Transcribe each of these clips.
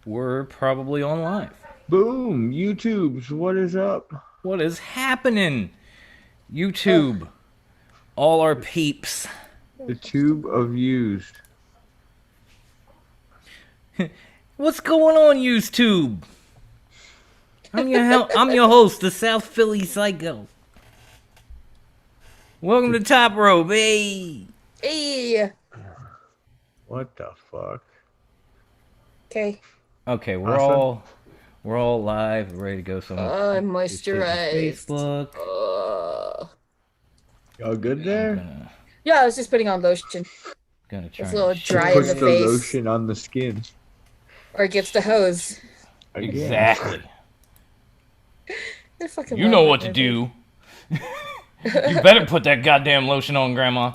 We're probably on live. Boom! YouTube's what is up? What is happening? YouTube. All our peeps. The tube of used. What's going on, YouTube? I'm your host, the South Philly Psycho. Welcome to Top Rope, hey! Hey. What the fuck? Okay. Okay, we're Awesome. all live, ready to go. So I'm this shit is moisturized. Facebook. Y'all good I'm there? Yeah, I was just putting on lotion. gonna try. It's a little and dry share in the Puts the face. lotion on the skin. Or it gets the hose. Again. Exactly. I fucking You love know that what to movie. do. You better put that goddamn lotion on, Grandma.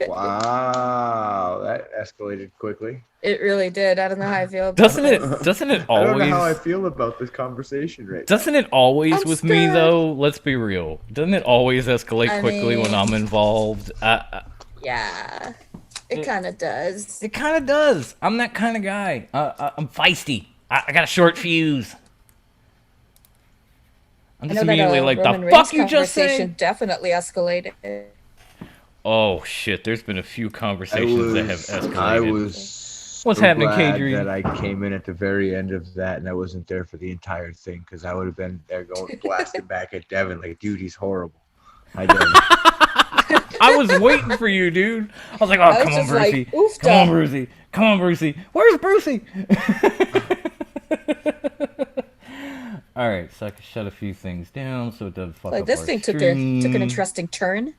Wow, that escalated quickly. It really did. I don't know how I feel about Doesn't it. it? Doesn't it I don't know always? how I feel about this conversation right Doesn't it always I'm with me scared. though? Let's be real. Doesn't it always escalate I quickly when mean- I'm involved? Yeah. It kind of does. It kind of does. I'm that kind of guy. I'm feisty. I got a short fuse. I'm I just know immediately that like, Roman the Reigns fuck you just conversation said? definitely escalated. Oh shit! There's been a few conversations that have escalated. I was What's so happening, glad Kadri? that I came in at the very end of that and I wasn't there for the entire thing because I would have been there going blasting back at Devin like, dude, he's horrible. Hi, Devin. I was waiting for you, dude. I was like, I oh, was come on, just like, Brucey. oofta. Come on, Brucey. Come on, Brucey. Where's Brucey? All right, so I can shut a few things down so it doesn't fuck Like up this our thing took stream. an interesting turn.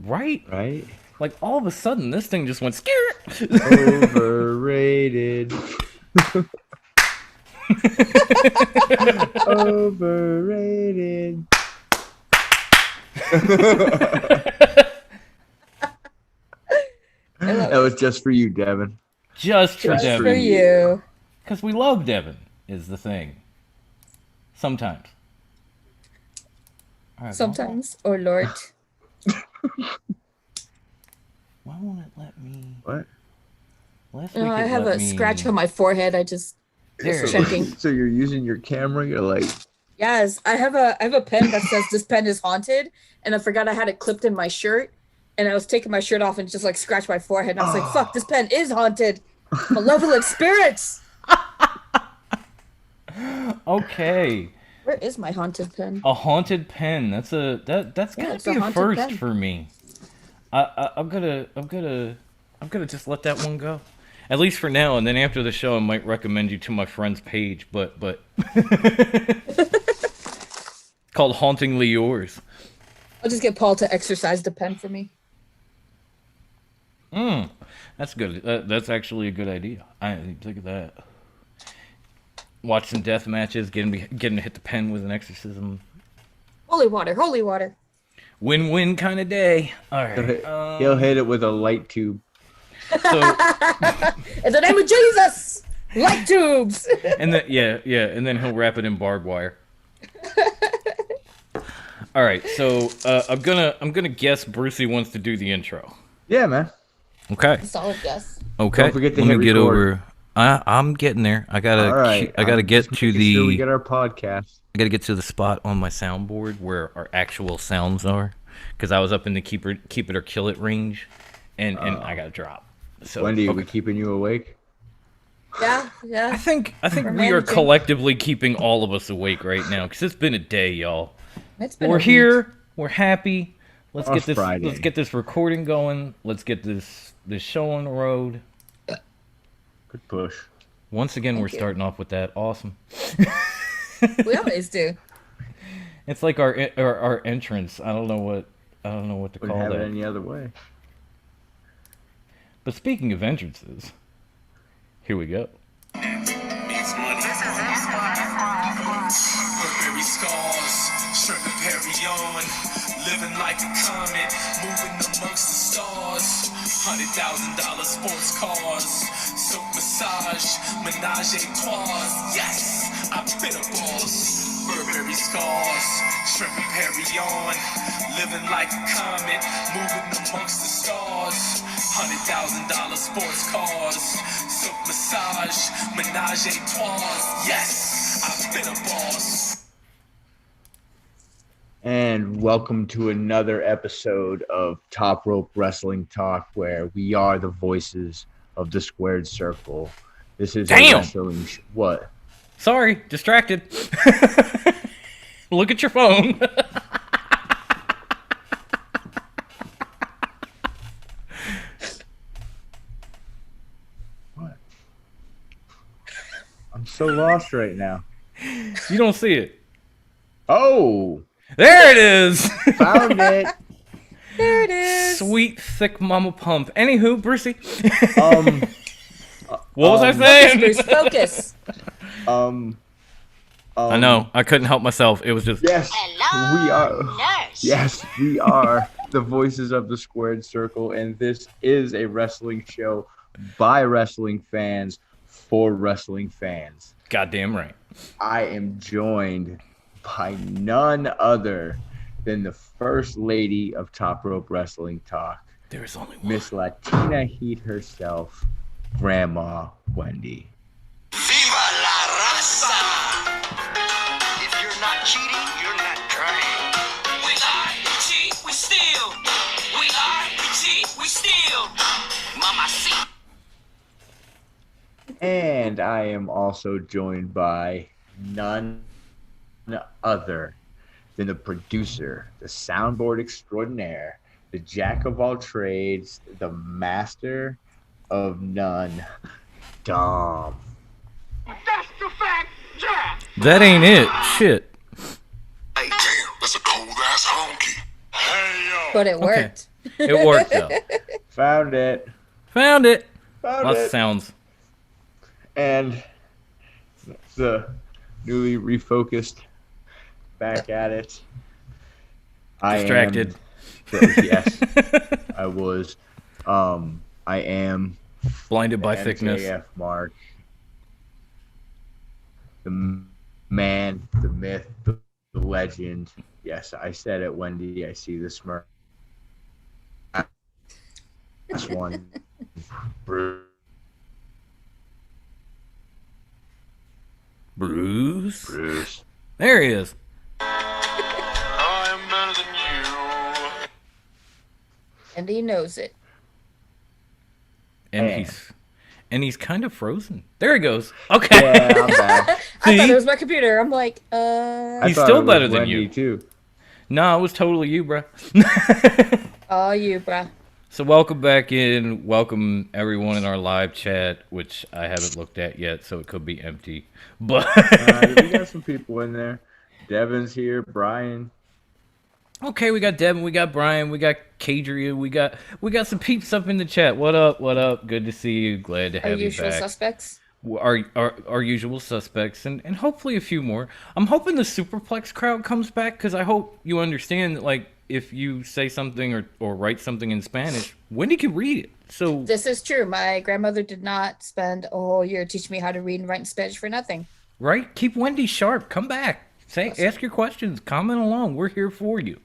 Right? Right? Like all of a sudden, this thing just went scare. Overrated. Overrated. I love That was just for you, Devin. Just for Just Devin. for you. Because we love Devin, is the thing. Sometimes. All right, Sometimes. Or Lord. Why won't it let me? What? Last week No, I it have let a me... scratch on my forehead. I just There. checking. So you're using your camera? You're like, Yes, I have a pen that says this pen is haunted, and I forgot I had it clipped in my shirt, and I was taking my shirt off and just like scratched my forehead, and I was like, "Fuck, this pen is haunted." Malevolent spirits. Okay. Where is my haunted pen? A haunted pen. That's gotta it's be a a haunted first pen. for me. I'm gonna just let that one go. At least for now, and then after the show I might recommend you to my friend's page, but called Hauntingly Yours. I'll just get Paul to exercise the pen for me. That's good. That's actually a good idea. I look at that. Watch some death matches, getting to hit the pen with an exorcism. Holy water, holy water. Win-win kind of day. All right. he'll hit it with a light tube. So In the name of Jesus, light tubes. and then and then he'll wrap it in barbed wire. All right. So I'm gonna guess Brucey wants to do the intro. Yeah, man. Okay. Solid guess. Okay. Don't forget to Let hit me get record. over. I'm getting there. I gotta. All right. I gotta get Just to making sure we the. get our podcast. I gotta get to the spot on my soundboard where our actual sounds are, because I was up in the keep it or kill it range, and I gotta drop. So Wendy, okay. we keeping you awake? Yeah, I yeah. think We're we are managing. collectively keeping all of us awake right now, because it's been a day, y'all. It's been We're a week. here. We're happy. Let's Off get this. Friday. Let's get this recording going. Let's get this show on the road. Good push. Once again, we're you. starting off with that. Awesome. We always do. It's like our entrance. I don't know what to Wouldn't call have it that. any other way. But speaking of entrances, here we go. Means money. Burberry scars, shrimp and Perry on. Living like a comet, moving amongst the stars. $100,000 sports cars, silk massage, menage a trois. Yes, I've been a boss. Burberry scars, shrimp and Perry on. Living like a comet, moving amongst the stars. $100,000 sports cars, silk massage. menage a trois. Yes, I've been a boss. And welcome to another episode of Top Rope Wrestling Talk, where we are the voices of the squared circle. This is a wrestling what? Sorry, distracted. Look at your phone. What? I'm so lost right now. You don't see it. Oh, there it is. found it. There it is. Sweet, thick mama pump. Anywho, Brucey. What was I Focus, saying? Bruce, focus. I know. I couldn't help myself. It was just. Yes, Hello, we are. nurse. Yes, we are the voices of the squared circle, and this is a wrestling show by wrestling fans for wrestling fans. Goddamn right. I am joined by none other than the first lady of Top Rope Wrestling Talk, There is only one. Miss Latina Heat herself, Grandma Wendy. Viva la raza! If you're not cheating, you're not trying. We lie, we cheat, we steal. We lie, we cheat, we steal. Mama, see. And I am also joined by none other than the producer, the soundboard extraordinaire, the jack of all trades, the master of none, Dom. That's the fact, Jack. That ain't it. Shit. Hey, damn, that's a cold ass honky. Hey, yo. But it worked. It worked though. Found it. Found it. Found Lots of it. sounds. And the newly refocused back at it. Distracted. Yes, I was. I am Blinded by MJF thickness. Mark, the man, the myth, the legend. Yes, I said it, Wendy. I see the smirk. This one, Bruce. Bruce. There he is. I am better than you. And he knows it. And he's kind of frozen. There he goes. Okay. Yeah, I'm back. I thought See? it was my computer. I'm like, I He's thought still it was better than Wendy, you. too. No, it was totally you, bro. oh, you, bruh. So welcome back in. Welcome everyone in our live chat, which I haven't looked at yet, so it could be empty. But We got some people in there. Devin's here. Brian. okay, we got Devin, we got Brian, we got Kadria, we got some peeps up in the chat. What up? What up? Good to see you. Glad to Our have you usual back. suspects. Our usual suspects, and hopefully a few more. I'm hoping the Superplex crowd comes back, because I hope you understand that, like, if you say something or write something in Spanish, Wendy can read it. So This is true. My grandmother did not spend a whole year teaching me how to read and write in Spanish for nothing. right, keep Wendy sharp. Come back, ask your questions, comment along. We're here for you.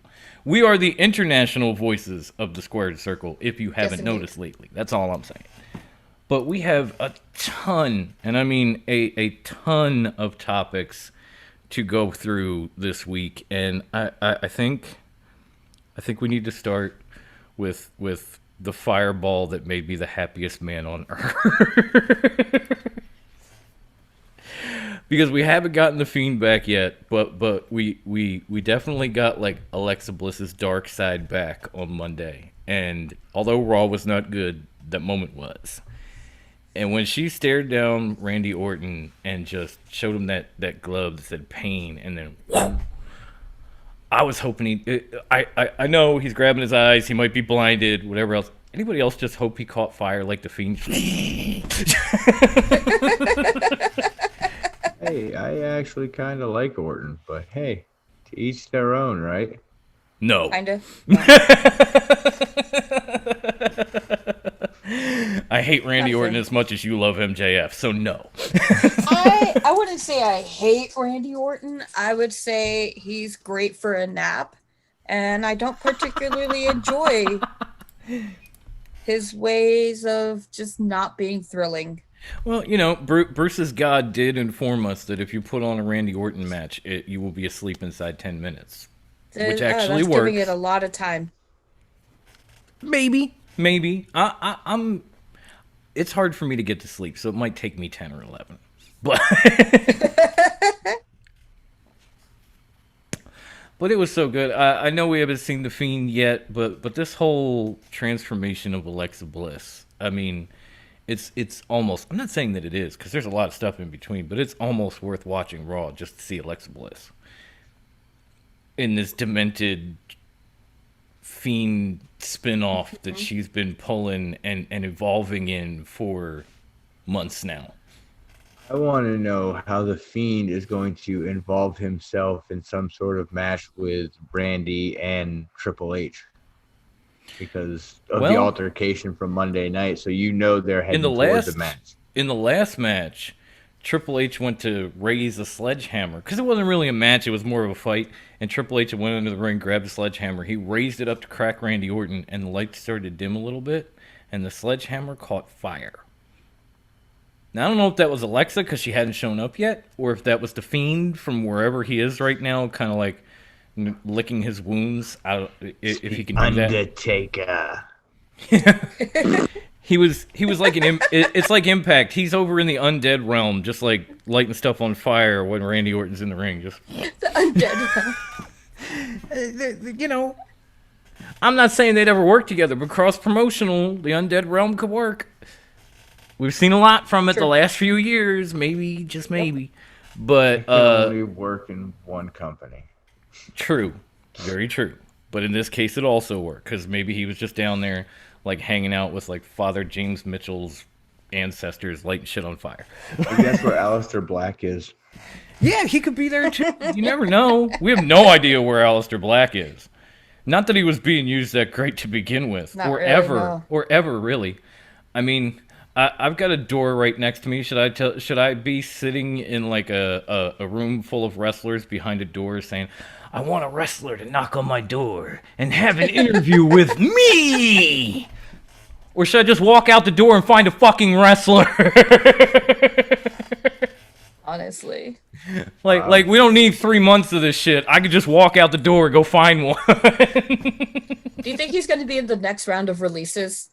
We are the international voices of the squared circle. If you haven't indeed. noticed lately, that's all I'm saying. But we have a ton, and I mean a ton of topics to go through this week, and I think we need to start with the fireball that made me the happiest man on earth. Because we haven't gotten the Fiend back yet, but we definitely got like Alexa Bliss's dark side back on Monday. And although Raw was not good, that moment was. And when she stared down Randy Orton and just showed him that glove that said pain, and then whoop, I was hoping I know he's grabbing his eyes, he might be blinded, whatever else. Anybody else just hope he caught fire like the Fiend? Hey, I actually kind of like Orton, but hey, to each their own, right? No. Kinda. I hate Randy Nothing. Orton as much as you love MJF, so no. I wouldn't say I hate Randy Orton. I would say he's great for a nap, and I don't particularly enjoy his ways of just not being thrilling. Well, Bruce's God did inform us that if you put on a Randy Orton match, you will be asleep inside 10 minutes, which actually That's giving it works. a lot of time. Maybe. I'm. It's hard for me to get to sleep, so it might take me 10 or 11. But but it was so good. I know we haven't seen the Fiend yet, but this whole transformation of Alexa Bliss. I mean, it's almost. I'm not saying that it is, because there's a lot of stuff in between, but it's almost worth watching Raw just to see Alexa Bliss in this demented Fiend spin-off that she's been pulling and evolving in for months now. I want to know how the Fiend is going to involve himself in some sort of match with Brandy and Triple H because of the altercation from Monday night. So they're heading towards the match. In the last match, Triple H went to raise a sledgehammer because it wasn't really a match; it was more of a fight. And Triple H went into the ring, grabbed a sledgehammer. He raised it up to crack Randy Orton, and the lights started to dim a little bit, and the sledgehammer caught fire. Now, I don't know if that was Alexa because she hadn't shown up yet, or if that was the Fiend from wherever he is right now, kind of like licking his wounds. If he can do Undertaker. that. He was like it's like Impact. He's over in the undead realm, just like lighting stuff on fire when Randy Orton's in the ring. Just The undead. I'm not saying they'd ever work together, but cross-promotional, the undead realm could work. We've seen a lot from it the last few years, maybe, just maybe. But It can only work in one company. True, very true. But in this case, it also worked because maybe he was just down there, like hanging out with like Father James Mitchell's ancestors, lighting shit on fire. Maybe that's where Aleister Black is. Yeah, he could be there too. You never know. We have no idea where Aleister Black is. Not that he was being used that great to begin with, Not or really, ever, no. or ever really. I mean, I've got a door right next to me. Should I be sitting in like a room full of wrestlers behind a door saying, "I want a wrestler to knock on my door and have an interview with me"? Or should I just walk out the door and find a fucking wrestler? Honestly. Like we don't need 3 months of this shit. I could just walk out the door and go find one. Do you think he's going to be in the next round of releases?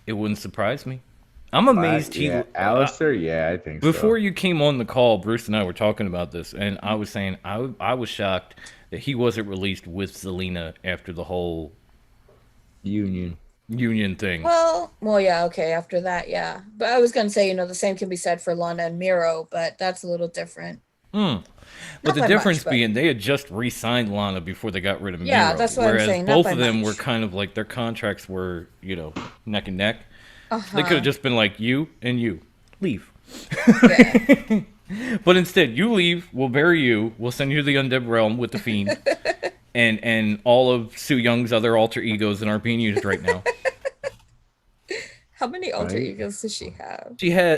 It wouldn't surprise me. I'm amazed Aleister, yeah, I think Before you came on the call, Bruce and I were talking about this, and I was saying I was shocked that he wasn't released with Zelina after the whole union thing. Well, yeah, okay, after that, yeah. But I was going to say, the same can be said for Lana and Miro, but that's a little different. But the difference being they had just re-signed Lana before they got rid of Miro. Yeah, that's what I'm whereas saying. Both of them were kind of like their contracts were, neck and neck. They could have just been like, you and you. Leave. Yeah. But instead, you leave, we'll bury you, we'll send you to the Undead Realm with the Fiend, and all of Su Young's other alter egos that aren't being used right now. How many alter egos does she have?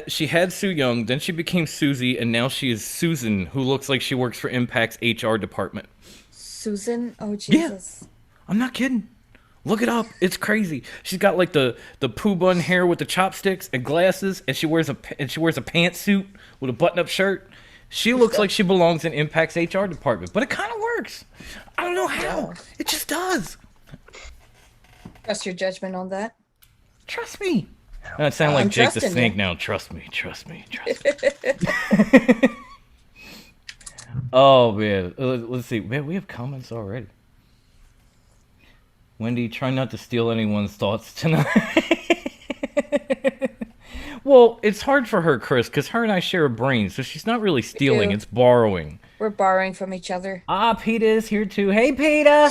She had Su Young, then she became Susie, and now she is Susan, who looks like she works for Impact's HR department. Susan? Oh, Jesus. Yeah. I'm not kidding. Look it up. It's crazy. She's got like the poo bun hair with the chopsticks and glasses, and she wears a pantsuit with a button-up shirt. She looks like she belongs in Impact's HR department, but it kind of works. I don't know how. It just does. Trust your judgment on that. Trust me. I sound like Jake the Snake now. Trust me. Oh man. Let's see. Man, we have comments already. Wendy, try not to steal anyone's thoughts tonight. Well, it's hard for her, Chris, because her and I share a brain, so she's not really stealing, it's borrowing. We're borrowing from each other. Peter is here too. Hey, Peter!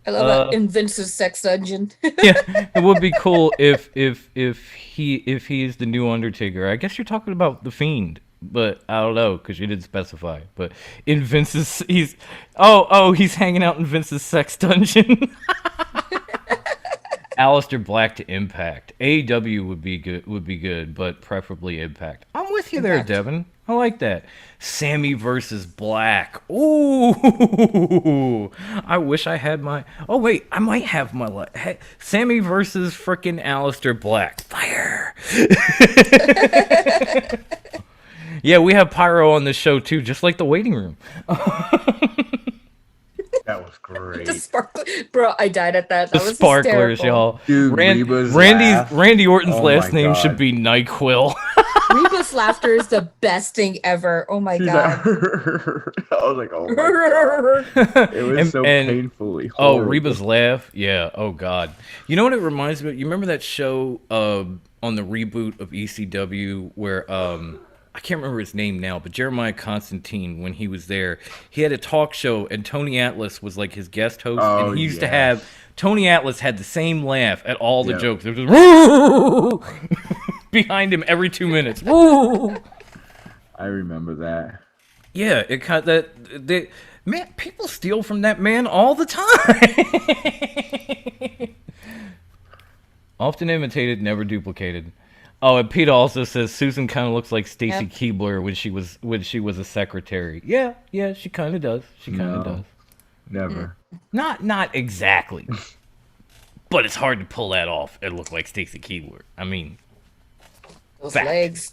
I love that in Vince's sex dungeon. Yeah, it would be cool if he's the new Undertaker. I guess you're talking about the Fiend, but I don't know because you didn't specify. But in Vince's, he's hanging out in Vince's sex dungeon. Aleister Black to Impact. AEW would be good, but preferably Impact. I'm with you Impact. there, Devin. I like that. Sammy versus Black. Ooh, I wish I had my. Oh wait, I might have my. Sammy versus frickin' Aleister Black. Fire. Yeah, we have pyro on this show too, just like the waiting room. That was great. The sparkler, bro. I died at that. That The was sparklers, hysterical. y'all. Dude, Reba's laugh. Randy Orton's Oh last my name God. should be NyQuil. Reba's laughter is the best thing ever. Oh my He's god. like, I was like, oh my god. It was so painfully Oh, horrible. Reba's laugh. Yeah. Oh God. You know what it reminds me of? You remember that show on the reboot of ECW where I can't remember his name now, but Jeremiah Constantine, when he was there, he had a talk show and Tony Atlas was like his guest host, Oh, and he used to yes. have Tony Atlas had the same laugh at all the Yep. jokes. It was just behind him every 2 minutes. I remember that. Yeah, it cut that. Man, people steal from that man all the time. Often imitated, never duplicated. Oh, and Peter also says Susan kind of looks like Stacy Yep. Keibler when she was a secretary. Yeah, she kind of does. She kind of No. does. Never. Not exactly, but it's hard to pull that off and look like Stacy Keibler. I mean, Those fact. legs.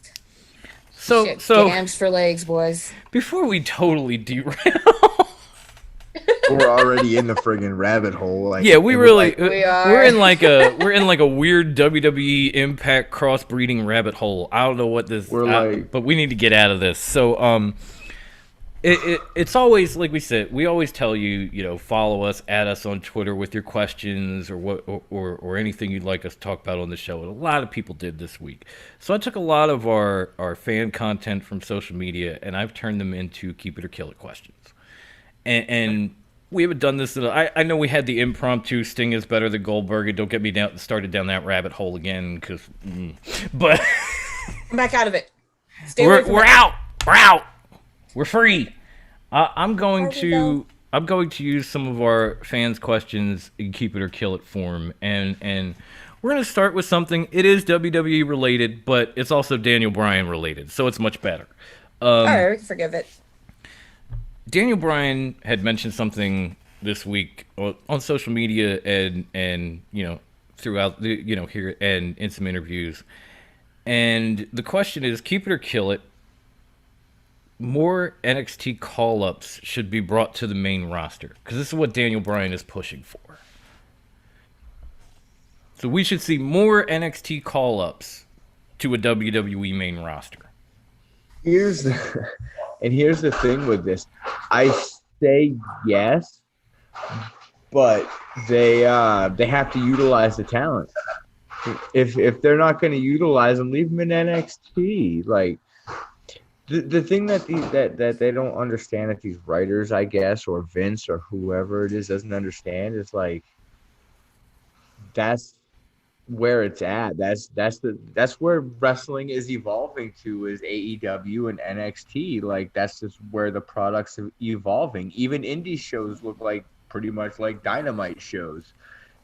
so Shit, so Gams for legs, boys. before we totally derail. We're already in the friggin' rabbit hole. Like, Yeah, we and we're really like, we're in like a weird WWE Impact crossbreeding rabbit hole. I don't know what this. But we need to get out of this. So it's always like we said. We always tell you, follow us, add us on Twitter with your questions or what or anything you'd like us to talk about on the show. And a lot of people did this week. So I took a lot of our fan content from social media and I've turned them into keep it or kill it questions. And we haven't done this. I know we had the impromptu Sting is better than Goldberg. And don't get me started down that rabbit hole again, but I'm back out of it. Stay away from we're it. out. We're out. We're free. I'm going There we go. to use some of our fans' questions in keep it or kill it form, and we're gonna start with something. It is WWE related, but it's also Daniel Bryan related, so it's much better. All right, we can forgive it. Daniel Bryan had mentioned something this week on social media and throughout here and in some interviews. And the question is, keep it or kill it. More NXT call-ups should be brought to the main roster because this is what Daniel Bryan is pushing for. So we should see more NXT call-ups to a WWE main roster. here's the thing with this. I say yes, but they have to utilize the talent. If they're not going to utilize them, leave them in NXT. Like the thing that that they don't understand, that these writers, I guess, or Vince or whoever it is doesn't understand, is like that's where it's at. That's where wrestling is evolving to, is AEW and NXT. Like that's just where the products are evolving. Even indie shows look like pretty much like Dynamite shows,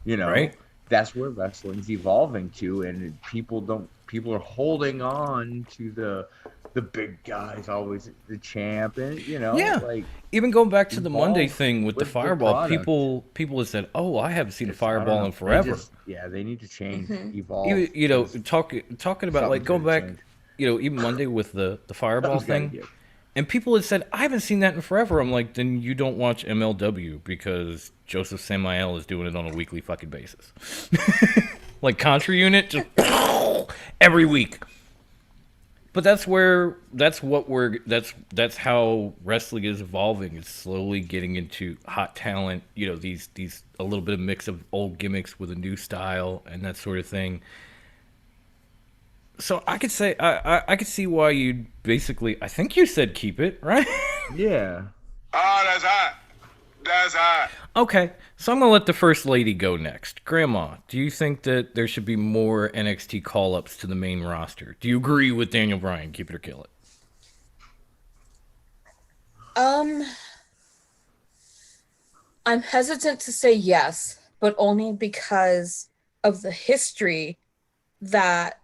Right. That's where wrestling's evolving to, and people are holding on to the big guys, always the champ, and Yeah. like Even going back to the Monday Evolve thing with the with the Fireball, product. people have said, "Oh, I haven't seen a I don't Fireball know. in forever." They need to change, Mhm. evolve. Even, talking about like Something's going gotta back, change. even Monday with the Fireball Something's gotta thing, give. and people had said, "I haven't seen that in forever." I'm like, then you don't watch MLW because Joseph Samael is doing it on a weekly fucking basis. Like Contra Unit, just every week. But that's how wrestling is evolving. It's slowly getting into hot talent, these a little bit of mix of old gimmicks with a new style and that sort of thing. So I could say I could see why you'd basically, I think you said keep it, right? Yeah. Oh, that's hot. That's hot. Okay, so I'm gonna let the first lady go next. Grandma, do you think that there should be more NXT call-ups to the main roster? Do you agree with Daniel Bryan? Keep it or kill it. I'm hesitant to say yes, but only because of the history that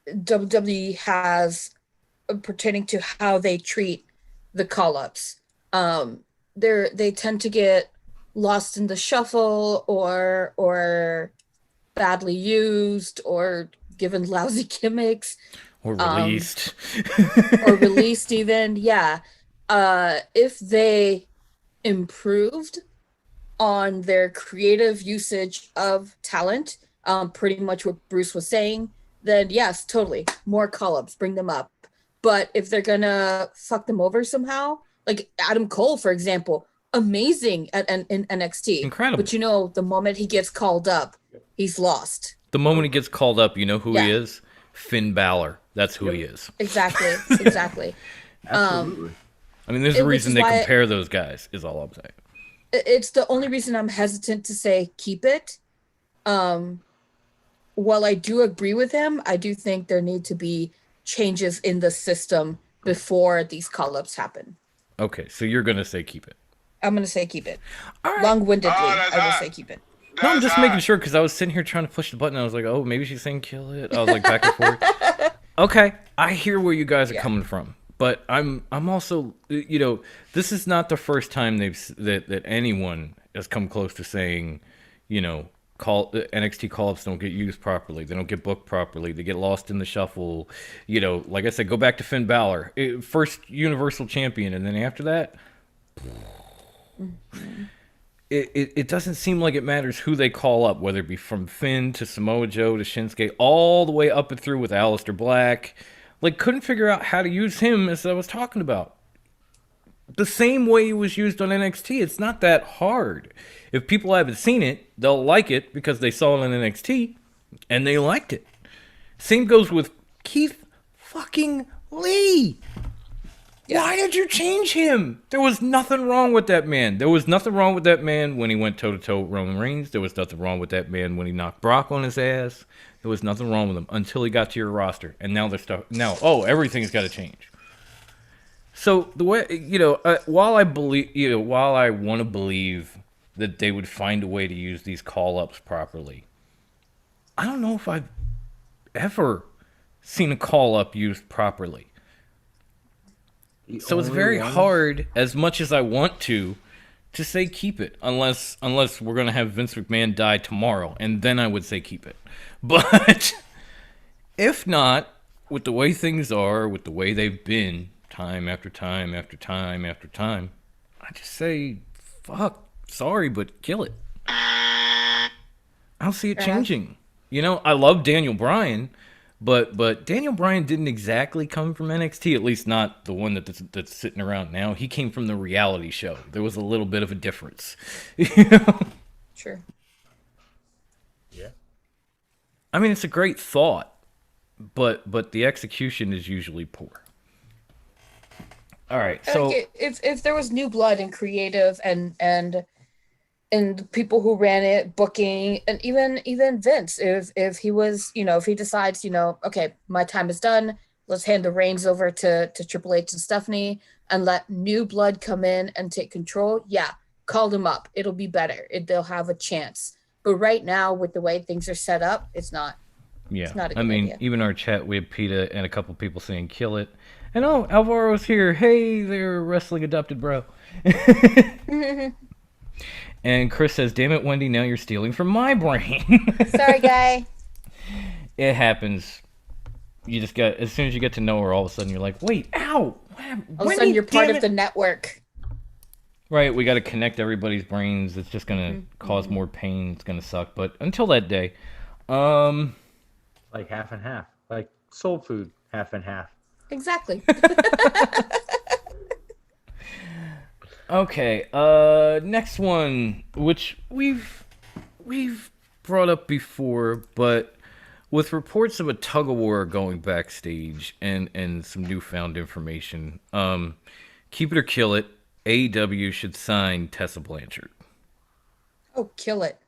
WWE has pertaining to how they treat the call-ups. They tend to get lost in the shuffle or badly used or given lousy gimmicks Or released. or released even. Yeah. If they improved on their creative usage of talent, pretty much what Bruce was saying, then yes, totally. More call-ups, bring them up. But if they're gonna fuck them over somehow, like Adam Cole, for example, amazing in NXT. Incredible. But you know, the moment he gets called up, he's lost. The moment he gets called up, you know who he Yeah. is? Finn Balor. That's who he is. Exactly. Exactly. Absolutely. I mean, there's a Which reason is they why- compare those guys, is all I'm saying. It's the only reason I'm hesitant to say keep it. While I do agree with him, I do think there need to be changes in the system before these call-ups happen. Okay, so you're going to say keep it. I'm gonna say keep it. All right. Long-windedly, that's I will hot. say keep it. No, I'm just making sure because I was sitting here trying to push the button. I was like, oh, maybe she's saying kill it. I was like back and forth. Okay, I hear where you guys are coming from, but I'm also, you know, this is not the first time that anyone has come close to saying, you know, NXT call-ups don't get used properly. They don't get booked properly. They get lost in the shuffle. You know, like I said, go back to Finn Balor, first Universal Champion, and then after that. It doesn't seem like it matters who they call up, whether it be from Finn to Samoa Joe to Shinsuke, all the way up and through with Aleister Black. Like, couldn't figure out how to use him, as I was talking about. The same way he was used on NXT. It's not that hard. If people haven't seen it, they'll like it because they saw it on NXT, and they liked it. Same goes with Keith fucking Lee. Why did you change him? There was nothing wrong with that man. There was nothing wrong with that man when he went toe-to-toe with Roman Reigns. There was nothing wrong with that man when he knocked Brock on his ass. There was nothing wrong with him until he got to your roster. And now everything's got to change. So the way, you know, while I want to believe that they would find a way to use these call-ups properly, I don't know if I've ever seen a call-up used properly. So it's very hard, as much as I want to say keep it, unless we're gonna have Vince McMahon die tomorrow, and then I would say keep it. But if not, with the way things are, with the way they've been, time after time after time after time, I just say fuck. Sorry, but kill it. I don't see it changing. You know, I love Daniel Bryan. But Daniel Bryan didn't exactly come from NXT, at least not the one that's sitting around now. He came from the reality show. There was a little bit of a difference. You know? Sure. Yeah. I mean, it's a great thought, but the execution is usually poor. All right, so Like if there was new blood and creative and the people who ran it, booking, and even Vince, if he was, you know, if he decides, you know, okay, my time is done, let's hand the reins over to Triple H and Stephanie and let new blood come in and take control. Yeah, call them up. It'll be better. They'll have a chance. But right now, with the way things are set up, it's not. yeah, It's not a I good mean, idea. even our chat, we have PETA and a couple people saying kill it. And oh, Alvaro's here. Hey, they're wrestling adopted bro. And Chris says, damn it, Wendy, now you're stealing from my brain. Sorry, guy. It happens. You just got, as soon as you get to know her, all of a sudden you're like, wait, ow. All of a sudden, you're part of the network. Right, we got to connect everybody's brains. It's just going to cause more pain. It's going to suck. But until that day, Like half and half. Like soul food, half and half. Exactly. okay, next one, which we've brought up before, but with reports of a tug-of-war going backstage and some newfound information, keep it or kill it, AEW should sign Tessa Blanchard. Oh, kill it.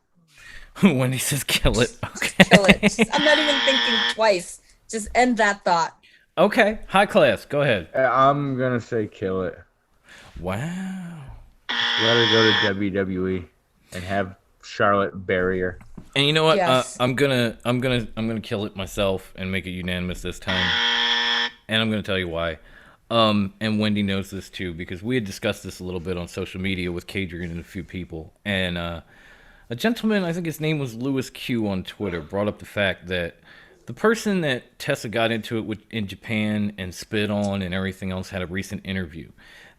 Wendy says kill it. Okay. Kill it. I'm not even thinking twice. Just end that thought. Okay, high class, go ahead. I'm gonna say kill it. Wow. Let her go to WWE and have Charlotte barrier. And you know what? Yes. I'm gonna kill it myself and make it unanimous this time. And I'm gonna tell you why. And Wendy knows this too, because we had discussed this a little bit on social media with Kadrian and a few people. And a gentleman, I think his name was Lewis Q on Twitter, brought up the fact that the person that Tessa got into it with in Japan and spit on and everything else had a recent interview.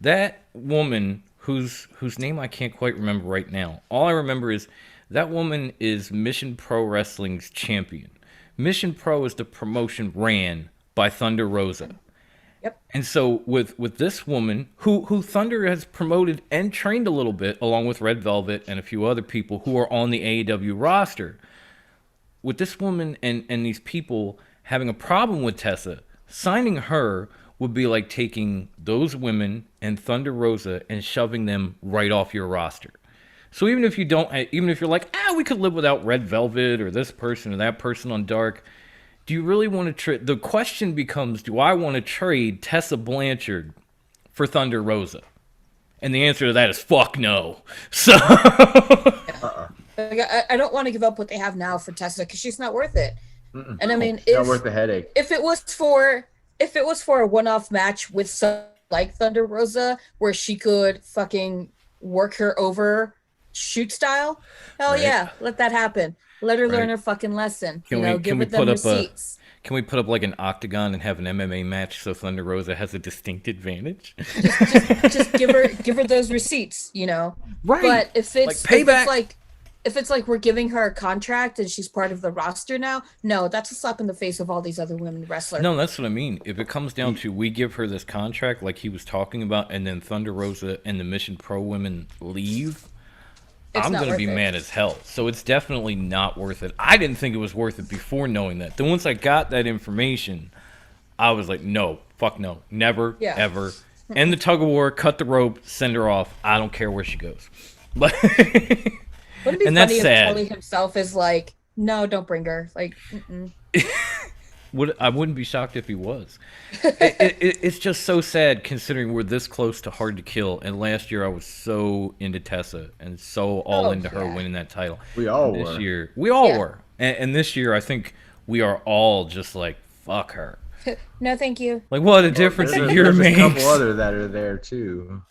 That woman, whose name I can't quite remember right now, all I remember is that woman is Mission Pro Wrestling's champion. Mission Pro is the promotion ran by Thunder Rosa. Yep. And so with this woman, who Thunder has promoted and trained a little bit, along with Red Velvet and a few other people who are on the AEW roster, with this woman and these people having a problem with Tessa, signing her would be like taking those women and Thunder Rosa and shoving them right off your roster. So even if you're like, we could live without Red Velvet or this person or that person on Dark, do you really want to trade? The question becomes, do I want to trade Tessa Blanchard for Thunder Rosa? And the answer to that is fuck no. So I don't want to give up what they have now for Tessa because she's not worth it. Mm-mm. And I mean, Not worth the headache. if it was for a one-off match with some like Thunder Rosa where she could fucking work her over shoot style, hell Right. yeah, let that happen. Let her learn Right. her fucking lesson. Can Give we them put up receipts. Can we put up like an octagon and have an MMA match so Thunder Rosa has a distinct advantage? Just give her those receipts, Right. But if it's Like payback. if it's like we're giving her a contract and she's part of the roster now, no, that's a slap in the face of all these other women wrestlers. No, that's what I mean. If it comes down to we give her this contract like he was talking about, and then Thunder Rosa and the Mission Pro women leave, It's I'm not going to worth be it. mad as hell. So it's definitely not worth it. I didn't think it was worth it before knowing that. Then once I got that information, I was like, no, fuck no. Never, Yeah. ever. End the tug of war, cut the rope, send her off. I don't care where she goes. But Wouldn't it be and that's funny if sad. Tully himself is like, no, don't bring her. Like, mm-mm. I wouldn't be shocked if he was. It's just so sad considering we're this close to Hard to Kill. And last year I was so into Tessa and so all into her yeah. winning that title. We all This were. year, we all Yeah. were. And this year I think we are all just like, fuck her. No, thank you. Like, what a difference There's a a, year there's a makes. couple other that are there too.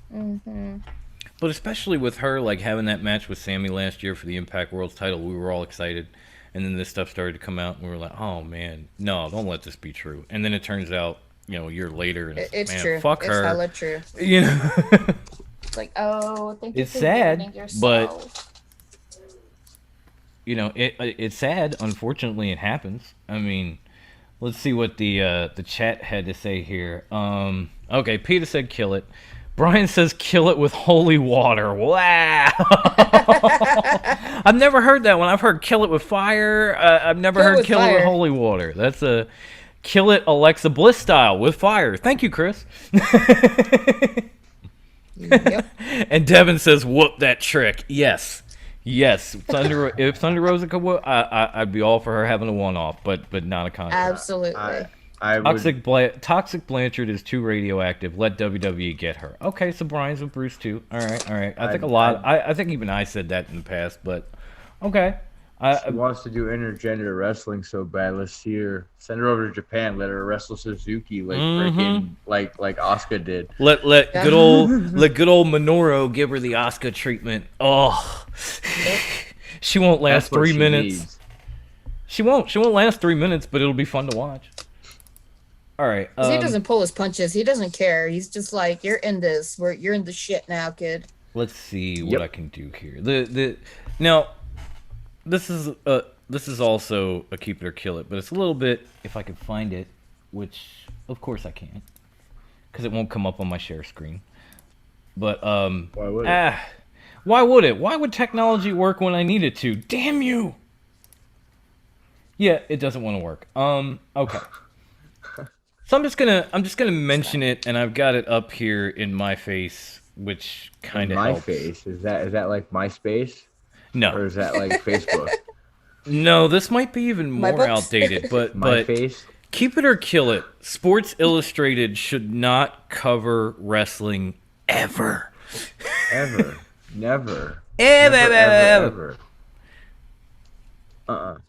But especially with her, like, having that match with Sammy last year for the Impact World's title, we were all excited. And then this stuff started to come out, and we were like, oh, man, no, don't let this be true. And then it turns out, a year later, and It's man, true. fuck It's her. hella true. You know? It's like, oh, thank you It's for sad, ruining but- yourself. It's sad. Unfortunately, it happens. I mean, let's see what the chat had to say here. Okay, Peter said kill it. Brian says kill it with holy water. Wow. I've never heard that one. I've heard kill it with fire. I've never Kill it heard with kill it with fire. holy water. That's a kill it Alexa Bliss style with fire. Thank you, Chris. Yep. And Devin says whoop that trick. Yes. If Thunder Rosa could whoop, I'd be all for her having a one-off, but not a contract. Absolutely. I would. Toxic Blanchard is too radioactive. Let WWE get her. Okay, so Brian's with Bruce too. All right. I think I think even I said that in the past, but okay. She wants to do intergender wrestling so bad. Let's see her. Send her over to Japan. Let her wrestle Suzuki like freaking like Asuka did. Let good old Minoru give her the Asuka treatment. Oh, she won't last That's what 3 she minutes. needs. She won't last 3 minutes, but it'll be fun to watch. All right. 'Cause he doesn't pull his punches. He doesn't care. He's just like, you're in this. You're in the shit now, kid. Let's see what Yep. I can do here. Now, this is also a keep it or kill it, but it's a little bit, if I can find it, which of course I can't, because it won't come up on my share screen. But Why would it? why would it? Why would technology work when I need it to? Damn you! Yeah, it doesn't want to work. Okay. So I'm just gonna mention it, and I've got it up here in my face, which kind of My helps. face is that like MySpace or No, is that like Facebook? no, this might be even My more books? outdated, but My face. keep it or kill it. Sports Illustrated should not cover wrestling ever. Ever. Never. Never, ever, ever.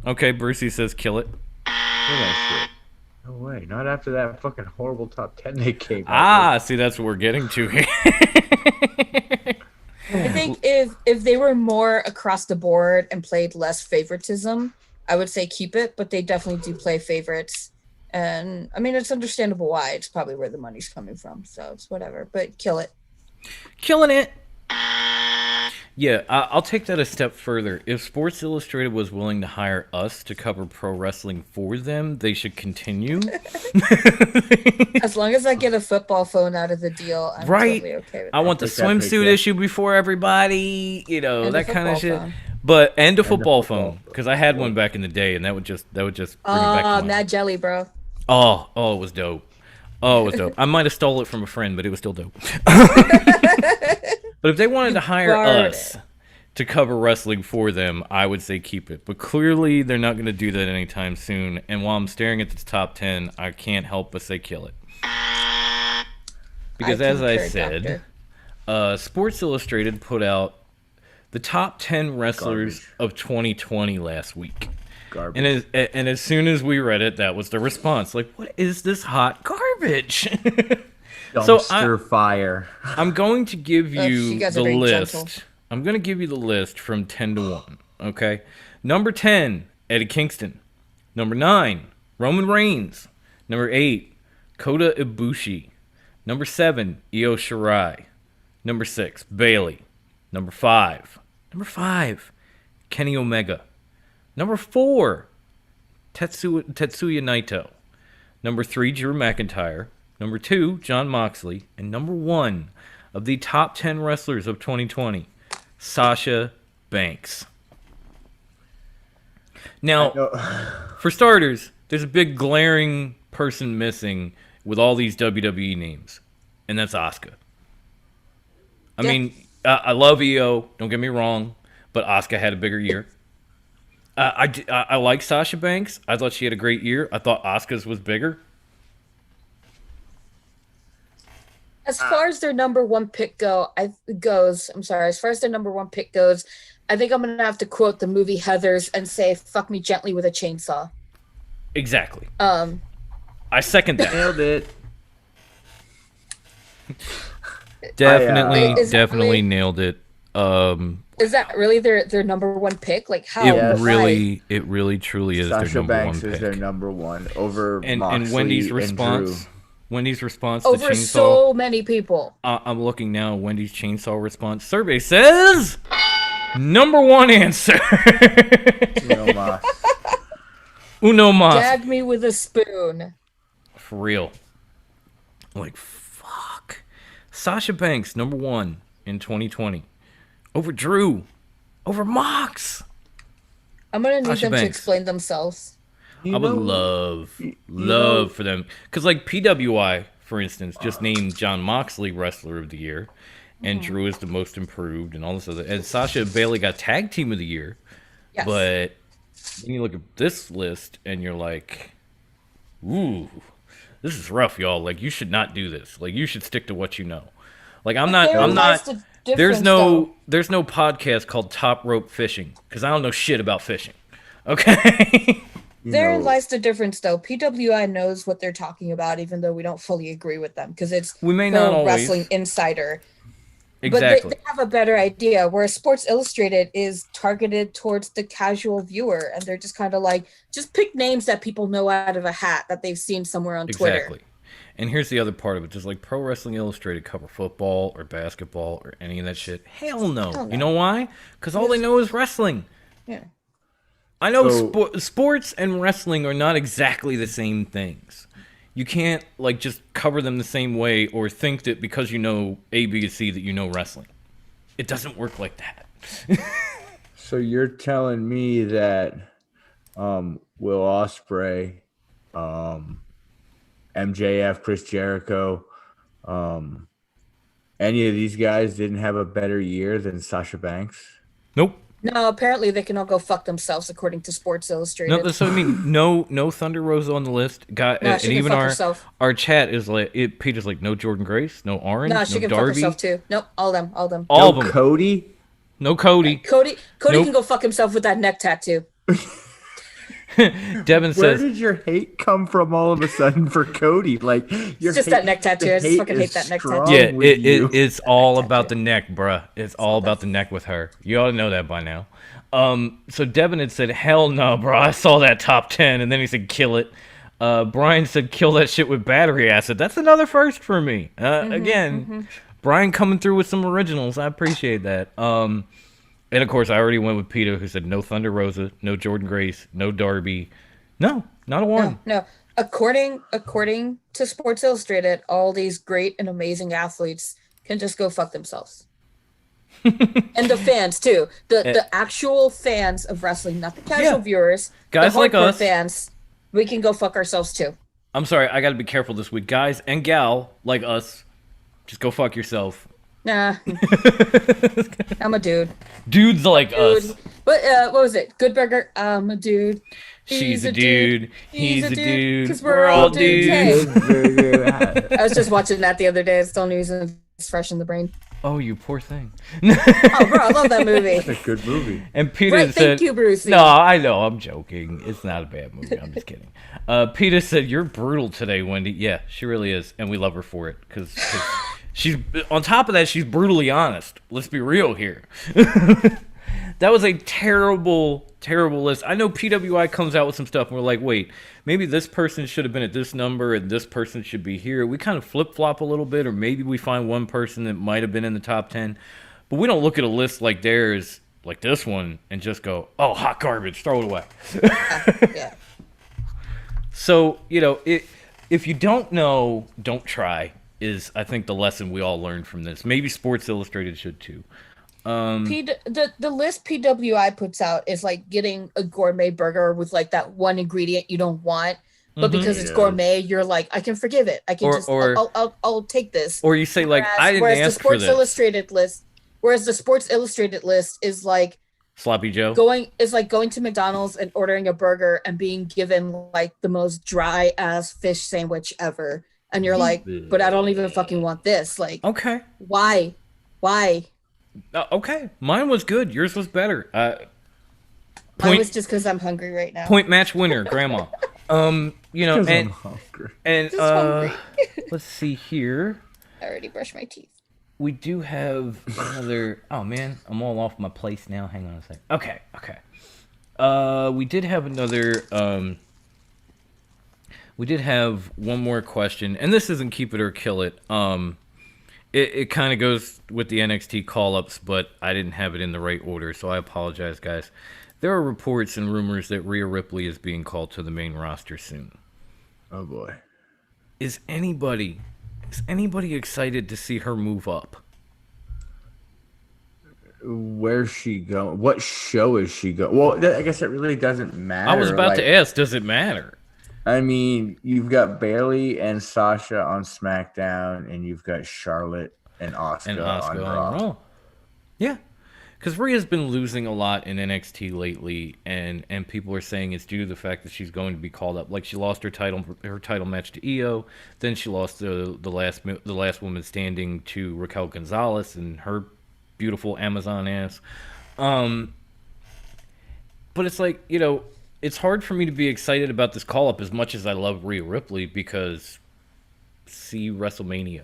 Okay, Brucey says kill it. Look at that shit. No way. Not after that fucking horrible top 10 they came out Ah, see, that's what we're getting to here. I think if they were more across the board and played less favoritism, I would say keep it, but they definitely do play favorites. And I mean, it's understandable why. It's probably where the money's coming from, so it's whatever. But kill it. Killing it. Yeah, I'll take that a step further. If Sports Illustrated was willing to hire us to cover pro wrestling for them, they should continue. As long as I get a football phone out of the deal, I'm totally okay with I that. want the Take that pick, swimsuit yeah. issue before everybody, you know, And that the kind of football shit. phone. But and a football football phone, because I had one back in the day, and that would just bring it back to mind. Mad Jelly, bro. Oh, it was dope. Oh, it was dope. I might have stole it from a friend, but it was still dope. But if they wanted to hire borrowed us to cover wrestling for them, I would say keep it. But clearly, they're not going to do that anytime soon. And while I'm staring at the top 10, I can't help but say kill it. Because as I concur, said, Doctor. Sports Illustrated put out the top 10 wrestlers Garbage. of 2020 last week. Garbage. And as soon as we read it, that was the response. Like, what is this hot garbage? Dumpster fire. I'm going to give you you guys the are very list. gentle. I'm going to give you the list from 10 to 1, okay? Number 10, Eddie Kingston. Number 9, Roman Reigns. Number 8, Kota Ibushi. Number 7, Io Shirai. Number 6, Bailey. Number 5, Kenny Omega. Number 4, Tetsuya Naito. Number 3, Drew McIntyre. Number 2, Jon Moxley. And number 1 of the top 10 wrestlers of 2020, Sasha Banks. Now, for starters, there's a big glaring person missing with all these WWE names, and that's Asuka. I mean, I love Io, don't get me wrong, but Asuka had a bigger year. I like Sasha Banks. I thought she had a great year. I thought Asuka's was bigger. As far as their number one pick goes, as far as their number one pick goes, I think I'm gonna have to quote the movie Heathers and say "fuck me gently with a chainsaw." Exactly. I second that. Nailed it. Definitely nailed it. Is that really their number one pick? Like how? Yes. It really truly is Sasha their number Banks one is pick. their number one over and Moxley Wendy's and response. Drew. Wendy's response to over chainsaw. so many people. I'm looking now. Wendy's chainsaw response survey says number one answer. No mas. Uno mas. Gag me with a spoon. For real. Like fuck. Sasha Banks number 1 in 2020 over Drew, over Mox. I'm gonna need Sasha them to Banks. explain themselves. I would love for them, because like PWI, for instance, just named Jon Moxley Wrestler of the Year, and Drew is the most improved, and all this other. And Sasha and Bailey got Tag Team of the Year, Yes. but when you look at this list and you're like, ooh, this is rough, y'all. Like you should not do this. Like you should stick to what you know. Like I'm not. There's no podcast called Top Rope Fishing because I don't know shit about fishing. Okay. Therein lies the difference, though. PWI knows what they're talking about, even though we don't fully agree with them, because it's We may Pro not always. Wrestling Insider. Exactly. But they have a better idea, whereas Sports Illustrated is targeted towards the casual viewer, and they're just kind of like, just pick names that people know out of a hat that they've seen somewhere on Twitter. Exactly. And here's the other part of it. Just like Pro Wrestling Illustrated cover football or basketball or any of that shit. Hell no. Hell no. You know why? Because all they know is wrestling. Yeah. I know So- sports and wrestling are not exactly the same things. You can't like just cover them the same way or think that because you know A, B, and C that you know wrestling. It doesn't work like that. So you're telling me that Will Ospreay, MJF, Chris Jericho, any of these guys didn't have a better year than Sasha Banks? Nope. No, apparently they can all go fuck themselves, according to Sports Illustrated. No, that's what I mean. No Thunder Rose on the list. Got Nah, and she can even fuck herself. our chat is like Peter's like no Jordan Grace, no Orange, No, she no can fuck Darby. herself too. Nope, all them. All No of them. Cody? No Cody. Cody Nope. can go fuck himself with that neck tattoo. Devin Where says, did your hate come from all of a sudden for Cody? Like, your It's just that neck tattoo. the I just fucking hate is that neck strong tattoo. yeah, with you. it's all about the neck, bruh. It's all about the neck with her. You ought to know that by now. So Devin had said, hell no, bro. I saw that top 10, and then he said, kill it. Brian said, kill that shit with battery acid. That's another first for me. Again, Brian coming through with some originals. I appreciate that. And of course, I already went with Peter, who said no Thunder Rosa, no Jordan Grace, no Darby. No, not a one. No. According to Sports Illustrated, all these great and amazing athletes can just go fuck themselves. And the fans too. The actual fans of wrestling, not the casual viewers. Guys the like hardcore us. fans, we can go fuck ourselves too. I'm sorry, I gotta be careful this week. Guys and gal like us, just go fuck yourself. Nah. I'm a dude. Dudes like us. Dude. But what was it? Good Burger. I'm a dude. She's a dude. He's a dude. 'Cause we're all dudes. Hey. Hey. I was just watching that the other day. It's still news and it's fresh in the brain. Oh, you poor thing. Oh, bro, I love that movie. It's a good movie. And Peter Right, said, thank you, Brucey. No, I know, I'm joking. It's not a bad movie. I'm just kidding. Peter said, you're brutal today, Wendy. Yeah, she really is. And we love her for it. Because she's, on top of that, she's brutally honest. Let's be real here. That was a terrible, terrible list. I know PWI comes out with some stuff and we're like, wait, maybe this person should have been at this number and this person should be here. We kind of flip-flop a little bit, or maybe we find one person that might have been in the top 10. But we don't look at a list like theirs, like this one, and just go, oh, hot garbage, throw it away. Yeah. So, if you don't know, don't try, is, I think, the lesson we all learned from this. Maybe Sports Illustrated should too. The list PWI puts out is like getting a gourmet burger with like that one ingredient you don't want, but because it's gourmet, you're like, I can forgive it. I can I'll take this. Or you say like, I didn't whereas ask the for Sports this. Illustrated list, whereas the Sports Illustrated list is like Sloppy Joe. going to McDonald's and ordering a burger and being given like the most dry ass fish sandwich ever, and you're like, but I don't even fucking want this. Like, Okay. why? Okay. Mine was good. Yours was better. Mine was just because I'm hungry right now. Point match winner, Grandma. I'm And hungry. and Just hungry. let's see here. I already brushed my teeth. We do have another. Oh man, I'm all off my place now. Hang on a sec. Okay. We did have another. We did have one more question, and this isn't keep it or kill it. It kind of goes with the NXT call-ups, but I didn't have it in the right order, so I apologize, guys. There are reports and rumors that Rhea Ripley is being called to the main roster soon. Oh boy. Is anybody excited to see her move up? Where's she going? What show is she going? Well, I guess it really doesn't matter. I was about to ask, does it matter? I mean, you've got Bailey and Sasha on SmackDown, and you've got Charlotte and Asuka, on Raw. Yeah, because Rhea's been losing a lot in NXT lately, and people are saying it's due to the fact that she's going to be called up. Like, she lost her title match to Io, then she lost the last woman standing to Raquel Gonzalez and her beautiful Amazon ass. But it's like, it's hard for me to be excited about this call-up as much as I love Rhea Ripley, because see WrestleMania.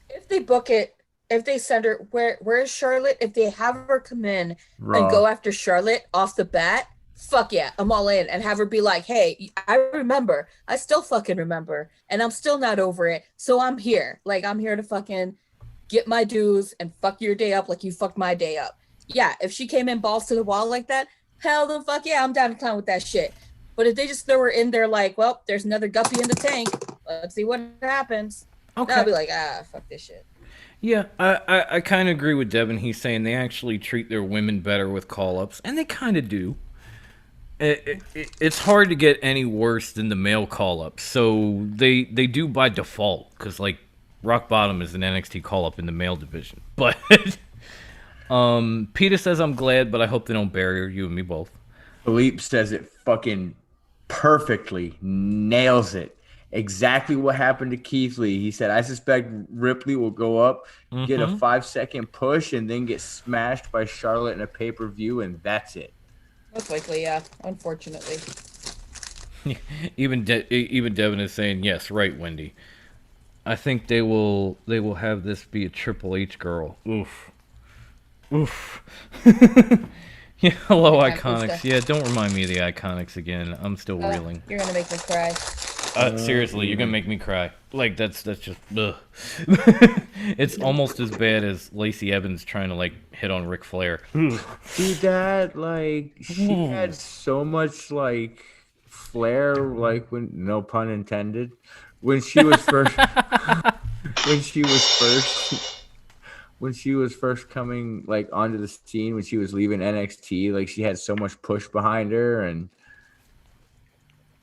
If they book it, if they send her, where's Charlotte? If they have her come in Raw. and go after Charlotte off the bat, fuck yeah, I'm all in. And have her be like, hey, I remember. I still fucking remember. And I'm still not over it. So I'm here. Like, I'm here to fucking get my dues and fuck your day up like you fucked my day up. Yeah, if she came in balls to the wall like that, hell the fuck yeah, I'm down to clown with that shit. But if they just throw her in there like, well, there's another guppy in the tank, let's see what happens. Okay. I'll be like, fuck this shit. Yeah, I kind of agree with Devin. He's saying they actually treat their women better with call-ups, and they kind of do. It's hard to get any worse than the male call-ups, so they do by default, because, like, Rock Bottom is an NXT call-up in the male division. But Peter says, I'm glad, but I hope they don't bury you and me both. Philippe says it fucking perfectly, nails it. exactly what happened to Keith Lee. He said, I suspect Ripley will go up, get a 5-second push, and then get smashed by Charlotte in a pay-per-view, and that's it. Most likely, yeah. Unfortunately. Even Devin is saying yes, right, Wendy. I think they will have this be a Triple H girl. Oof. Yeah, hello, Yeah, Iconics. Yeah, don't remind me of the Iconics again. I'm still reeling. You're gonna make me cry. Seriously, you're gonna make me cry. Like that's just ugh. It's almost as bad as Lacey Evans trying to like hit on Ric Flair. See that? Like, she had so much like flair, like when, no pun intended, when she was first when she was first coming like onto the scene, when she was leaving NXT, like she had so much push behind her, and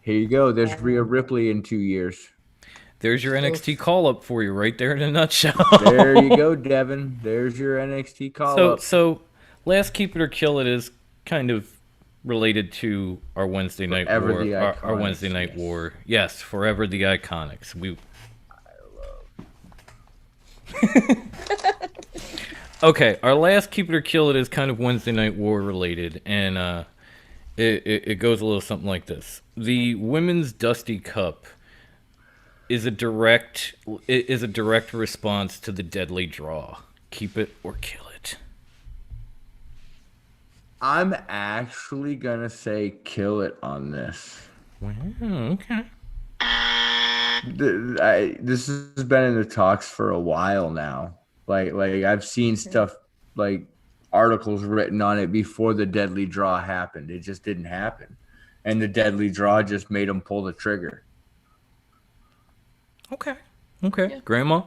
here you go. There's Rhea Ripley in 2 years. There's your NXT call up for you right there in a nutshell. There you go, Devin. There's your NXT call up. So last Keep It or Kill It is kind of related to our Wednesday night Forever war. the Our Iconics, Wednesday night yes. war. Yes, Forever the Iconics. Okay, our last Keep It or Kill It is kind of Wednesday Night War related, and it goes a little something like this. The Women's Dusty Cup is a direct response to the Deadly Draw. Keep it or kill it. I'm actually gonna say kill it on this. Wow, okay. This has been in the talks for a while now. Like I've seen stuff like articles written on it before the Deadly Draw happened. It just didn't happen, and the Deadly Draw just made them pull the trigger. Okay. Yeah. Grandma?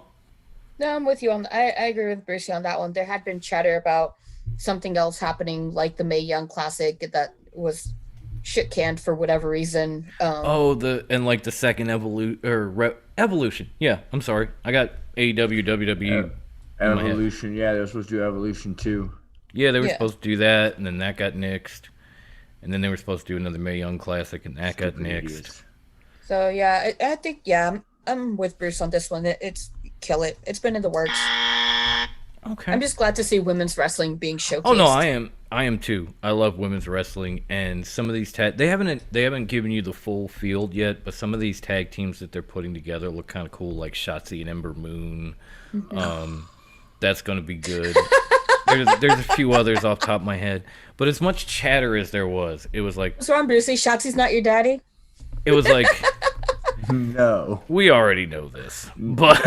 No, I'm with you on. I agree with Brucey on that one. There had been chatter about something else happening, like the Mae Young Classic, that was shit canned for whatever reason. The second Evolution. Yeah, I'm sorry. I got AEW, WWE. in my head. Evolution, yeah, they're supposed to do Evolution too. Yeah, they were supposed to do that, and then that got nixed. And then they were supposed to do another Mae Young Classic, and that got nixed. Idiots. So yeah, I think I'm with Bruce on this one. It's kill it. It's been in the works. Okay. I'm just glad to see women's wrestling being showcased. Oh no, I am too. I love women's wrestling, and some of these they haven't given you the full field yet, but some of these tag teams that they're putting together look kind of cool, like Shotzi and Ember Moon. That's going to be good. There's a few others off the top of my head, but as much chatter as there was, it was like, what's wrong, Brucey? Shotzi's not your daddy? it was like, No. we already know this, but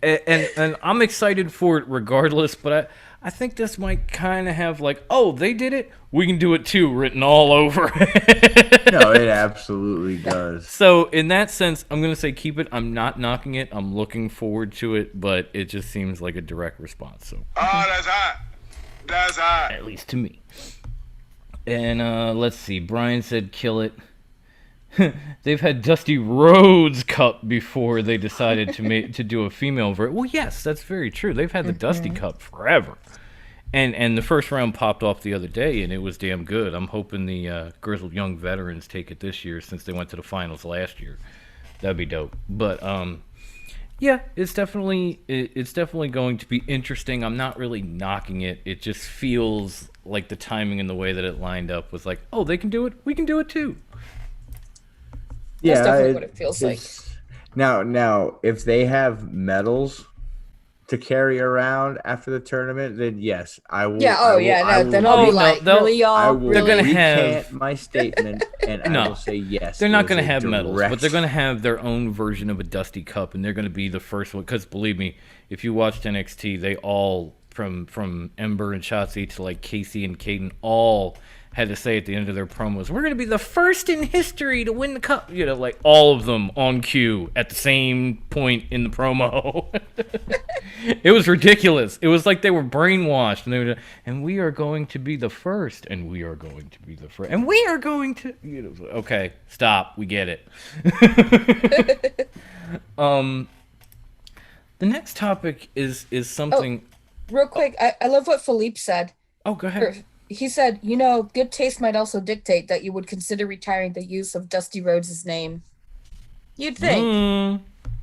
and I'm excited for it regardless. But I think this might kind of have like, oh, they did it, we can do it too, written all over it. No, it absolutely does. So in that sense, I'm gonna say keep it. I'm not knocking it. I'm looking forward to it, but it just seems like a direct response. So that's hot. That's hot. at least to me. And let's see. Brian said kill it. They've had Dusty Rhodes Cup before they decided to do a female version. Well, yes, that's very true. They've had the Dusty Cup forever. And the first round popped off the other day, and it was damn good. I'm hoping the Grizzled Young Veterans take it this year since they went to the finals last year. That'd be dope. But yeah, it's definitely going to be interesting. I'm not really knocking it. It just feels like the timing and the way that it lined up was like, oh, they can do it. We can do it too. Yeah, That's definitely what it feels like. Now, if they have medals to carry around after the tournament, then yes, I will. Yeah. Oh, yeah. I No, then will- I'll be no, like, they'll- really, y'all? I will They're gonna Really? have- recant my statement, and No, I will say yes. They're not going to have medals, but they're going to have their own version of a Dusty Cup, and they're going to be the first one. Because believe me, if you watched NXT, they all, from Ember and Shotzi to like Casey and Caden, all had to say at the end of their promos, we're going to be the first in history to win the cup. You know, like all of them on cue at the same point in the promo. It was ridiculous. It was like they were brainwashed, and they were, and we are going to be the first, and we are going to be the first, and we are going to, you know, okay, stop, we get it. The next topic is something. Real quick, I love what Philippe said. Oh, go ahead. He said, you know, good taste might also dictate that you would consider retiring the use of Dusty Rhodes' name. You'd think, Mm,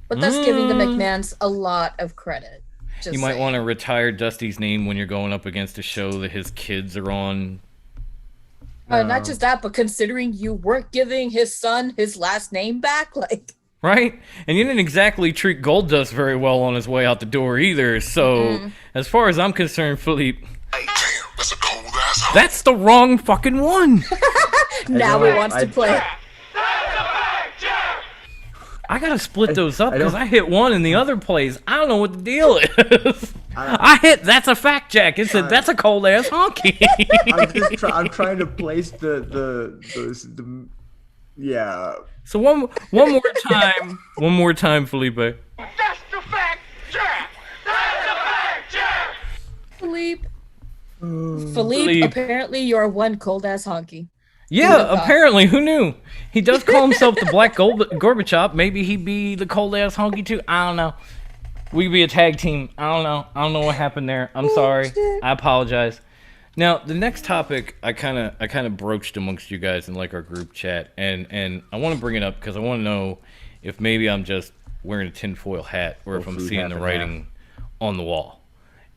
but that's giving the mm. McMahons a lot of credit. Just You might saying. want to retire Dusty's name when you're going up against a show that his kids are on. Not just that, but considering you weren't giving his son his last name back, like, Right? And you didn't exactly treat Goldust very well on his way out the door either. So, as far as I'm concerned, Philippe, Hey, damn, that's a cold ass. that's the wrong fucking one. now he wants to play. I gotta split those up I because don't- I hit one and the other plays. I don't know what the deal is. I hit that's a fact, Jack. It said that's a cold ass honky. I'm trying to place the yeah. So one more time, Felipe. That's the fact, Jack. That's the fact, Jack. Philippe. Philippe. Philippe, apparently you're one cold ass honky. Yeah, apparently, who knew? He does call himself the Black Gorbachev. Maybe he'd be the cold ass honky too. I don't know. We could be a tag team. I don't know. I don't know what happened there. I'm sorry. I apologize. Now, the next topic I kind of broached amongst you guys in like our group chat, and I want to bring it up because I want to know if maybe I'm just wearing a tinfoil hat or if I'm food seeing half the and writing on the wall.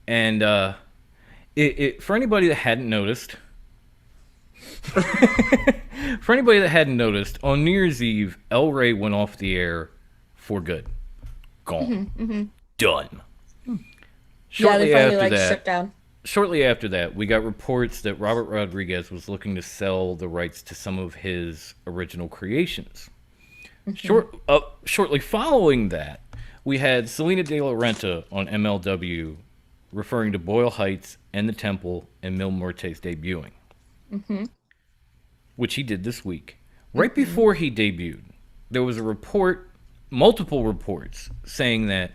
And for anybody that hadn't noticed, on New Year's Eve, El Rey went off the air for good. Gone. Done. They finally shut down. Shortly after that, we got reports that Robert Rodriguez was looking to sell the rights to some of his original creations. Shortly following that, we had Selena De La Renta on MLW referring to Boyle Heights and the Temple and Mil Muertes debuting, which he did this week. Right before he debuted, there was a report, multiple reports, saying that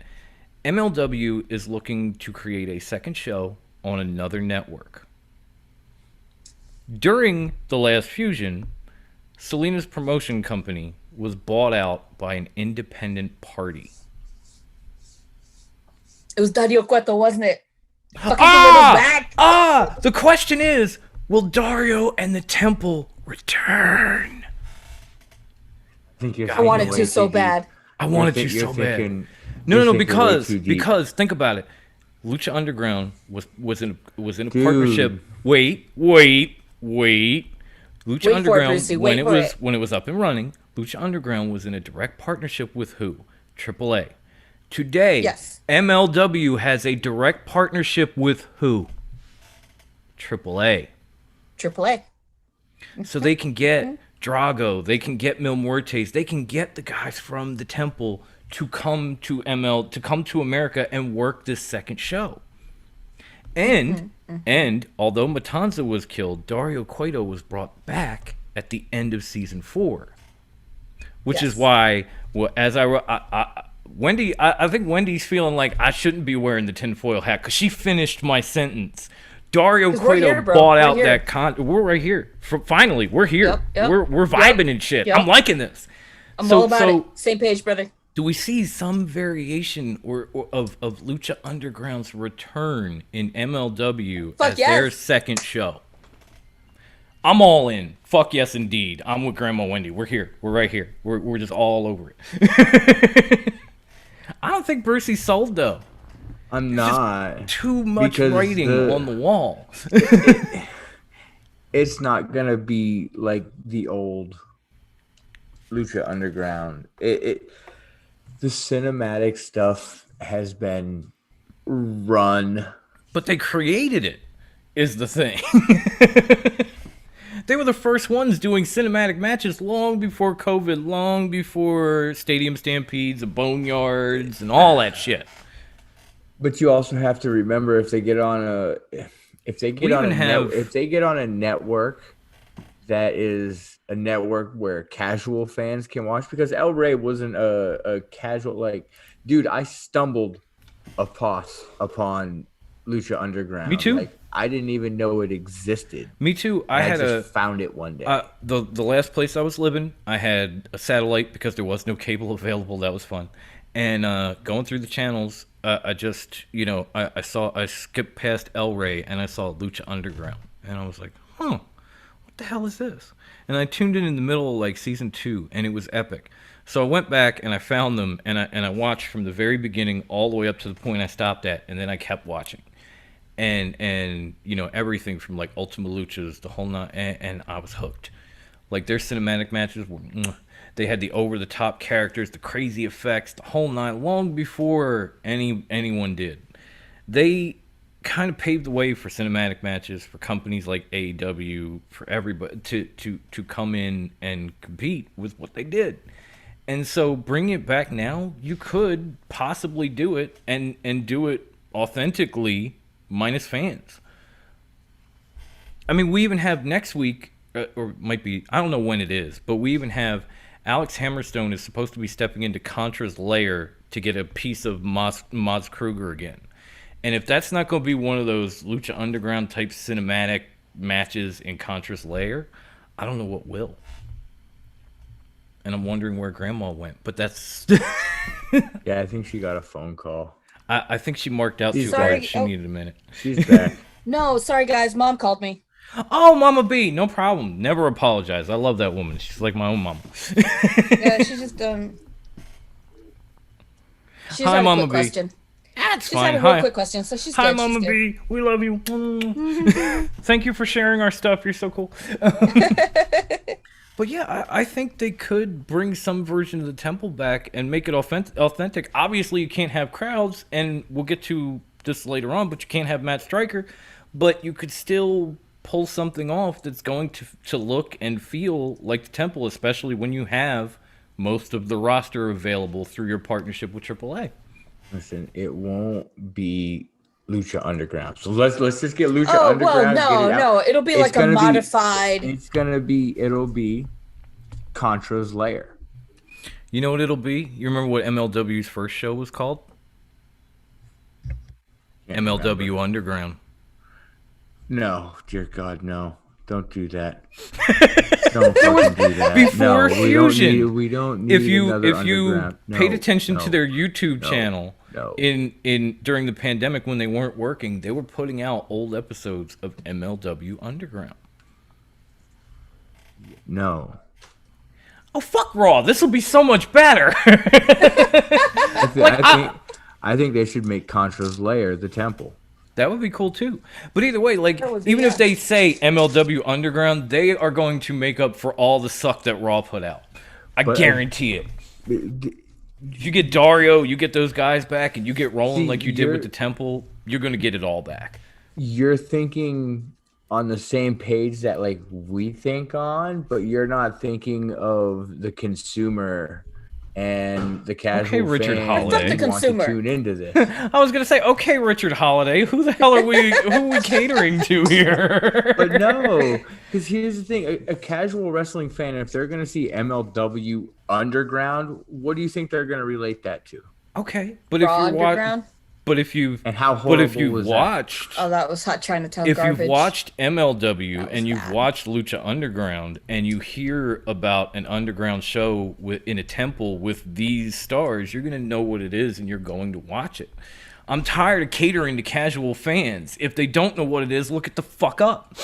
MLW is looking to create a second show on another network. During the last fusion, Selena's promotion company was bought out by an independent party. It was Dario Cueto, wasn't it? Fucking back. The question is, will Dario and the Temple return? I wanted to so bad. I wanted to so bad. No, because think about it. Lucha Underground was in a partnership. Wait. Lucha Underground when it was up and running, Lucha Underground was in a direct partnership with who? AAA. Today, Yes. MLW has a direct partnership with who? AAA. So they can get Drago, they can get Mil Muertes, they can get the guys from the Temple to come to America and work this second show. And although Matanza was killed, Dario Cueto was brought back at the end of season 4, which is why, Wendy, I think Wendy's feeling like I shouldn't be wearing the tinfoil hat because she finished my sentence. Dario Cueto bought out that We're right here. Finally, we're here. Yep. We're vibing and shit. Yep. I'm liking this. I'm all about it. Same page, brother. Do we see some variation of Lucha Underground's return in MLW as their second show? I'm all in. Fuck yes, indeed. I'm with Grandma Wendy. We're here. We're right here. We're just all over it. I don't think Brucey's sold, though. I'm not. Too much writing on the wall. It's not going to be like the old Lucha Underground. The cinematic stuff has been run. But they created it, is the thing. They were the first ones doing cinematic matches long before COVID, long before stadium stampedes and boneyards and all that shit. But you also have to remember if they get on a network that is a network where casual fans can watch, because El Rey wasn't a casual, dude, I stumbled upon Lucha Underground. Me too. I didn't even know it existed. Me too. I just found it one day. The last place I was living, I had a satellite because there was no cable available. That was fun. And going through the channels, I skipped past El Rey and I saw Lucha Underground. and I was like, huh, what the hell is this? And I tuned in the middle of like season 2, and it was epic. So I went back and I found them, and I watched from the very beginning all the way up to the point I stopped at, and then I kept watching. And you know, everything from like Ultima Luchas, the whole night, and I was hooked. Like their cinematic matches were, they had the over the top characters, the crazy effects, the whole night, long before anyone did. They kind of paved the way for cinematic matches for companies like AEW, for everybody to come in and compete with what they did. And so bringing it back now, you could possibly do it and do it authentically minus fans. I mean, we even have next week, or might be, I don't know when it is, but we even have Alex Hammerstone is supposed to be stepping into Contra's lair to get a piece of Moz Kruger again. And if that's not going to be one of those Lucha Underground type cinematic matches in Contra's lair, I don't know what will. And I'm wondering where Grandma went. But that's... Yeah, I think she got a phone call. I think she marked out too Sorry. hard. She needed a minute. She's back. No, sorry guys, Mom called me. Oh, Mama B, no problem. Never apologize. I love that woman. She's like my own mama. Yeah, she just she's Hi, had a Mama quick B. question. That's She's fine. had a real Hi. quick question, so she's Hi, good. Mama she's good. B. We love you. Thank you for sharing our stuff. You're so cool. But yeah, I think they could bring some version of the temple back and make it authentic. Obviously, you can't have crowds, and we'll get to this later on, but you can't have Matt Stryker. But you could still pull something off that's going to look and feel like the temple, especially when you have most of the roster available through your partnership with AAA. Listen, it won't be Lucha Underground. So let's just get Lucha Oh Underground. well, no, it'll be It's like a gonna be- modified. It'll be Contra's lair. You know what it'll be? You remember what MLW's first show was called? Can't MLW remember. Underground. No, dear God, no. Don't do that. Don't fucking do that. Before no, Fusion. We don't need If you another Underground. No, paid attention no, to their YouTube no, channel no. in during the pandemic when they weren't working, they were putting out old episodes of MLW Underground. No. Oh fuck Raw! This will be so much better. I think they should make Contra's lair the temple. That would be cool too. But either way, like That would be, even if yeah. they say MLW Underground, they are going to make up for all the suck that Raw put out. I But, guarantee it. If you get Dario, you get those guys back, and you get rolling See, like you did with you're- the Temple, you're going to get it all back. You're thinking on the same page that like we think on, but you're not thinking of the consumer and the casual Richard fan Holiday. that It's not the want to consumer. tune into this. I was going to say, okay, Richard Holiday, who the hell are we catering to here? But no, because here's the thing: a casual wrestling fan, if they're going to see MLW Underground, what do you think they're going to relate that to? Okay, but Raw if you watch, Underground. but if you've, And how but horrible if you was watched, Oh, that was hot Chinatown if garbage. you've watched MLW That was and you've bad. watched Lucha Underground and you hear about an underground show in a temple with these stars, you're gonna know what it is and you're going to watch it. I'm tired of catering to casual fans. If they don't know what it is, look it the fuck up.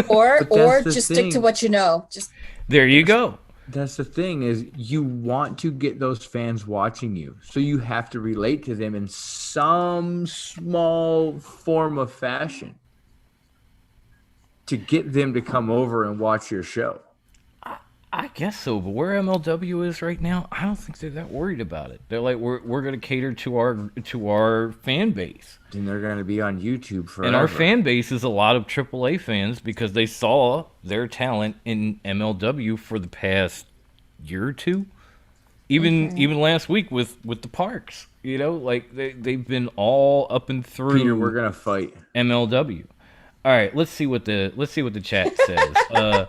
or But that's the just stick to thing. what you know. Just There you go. That's the thing is you want to get those fans watching you, so you have to relate to them in some small form of fashion to get them to come over and watch your show. I guess so, but where MLW is right now, I don't think they're that worried about it. They're like, we're gonna cater to our fan base. And they're going to be on YouTube forever. And our fan base is a lot of AAA fans because they saw their talent in MLW for the past year or two. Even last week with the Parks. You know, like they've been all up and through Peter, we're going to fight. MLW. All right, let's see what the chat says.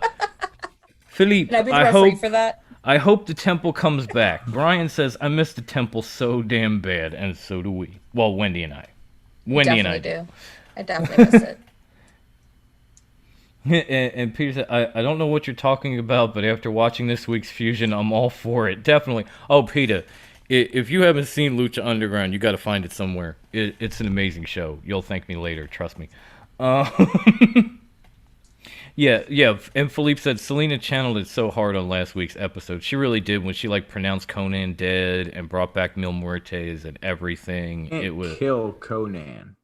Philippe, can I be the I referee hope for that? I hope the temple comes back. Brian says I miss the temple so damn bad, and so do we. Well, Wendy and I. Wendy and I Definitely do. I definitely miss it. And Peter said, I don't know what you're talking about, but after watching this week's Fusion, I'm all for it. Definitely. Oh, Peter, if you haven't seen Lucha Underground, you got to find it somewhere. It's an amazing show. You'll thank me later, trust me. Yeah. And Philippe said Selena channeled it so hard on last week's episode. She really did when she like pronounced Conan dead and brought back Mil Muertes and everything. Can't It was kill Conan.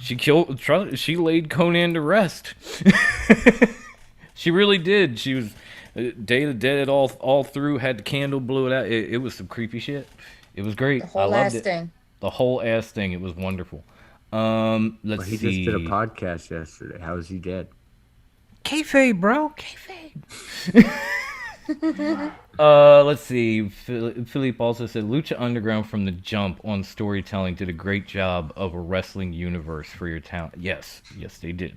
She laid Conan to rest. She really did. She was Day of the Dead all through. Had the candle, blew it out. It was some creepy shit. It was great. The whole I loved ass it. thing. The whole ass thing. It was wonderful. Let's But he see. just did a podcast yesterday. How is he dead? Kayfabe, bro. Kayfabe. Let's see. Philippe also said Lucha Underground from the jump on storytelling did a great job of a wrestling universe for your talent. Yes, they did.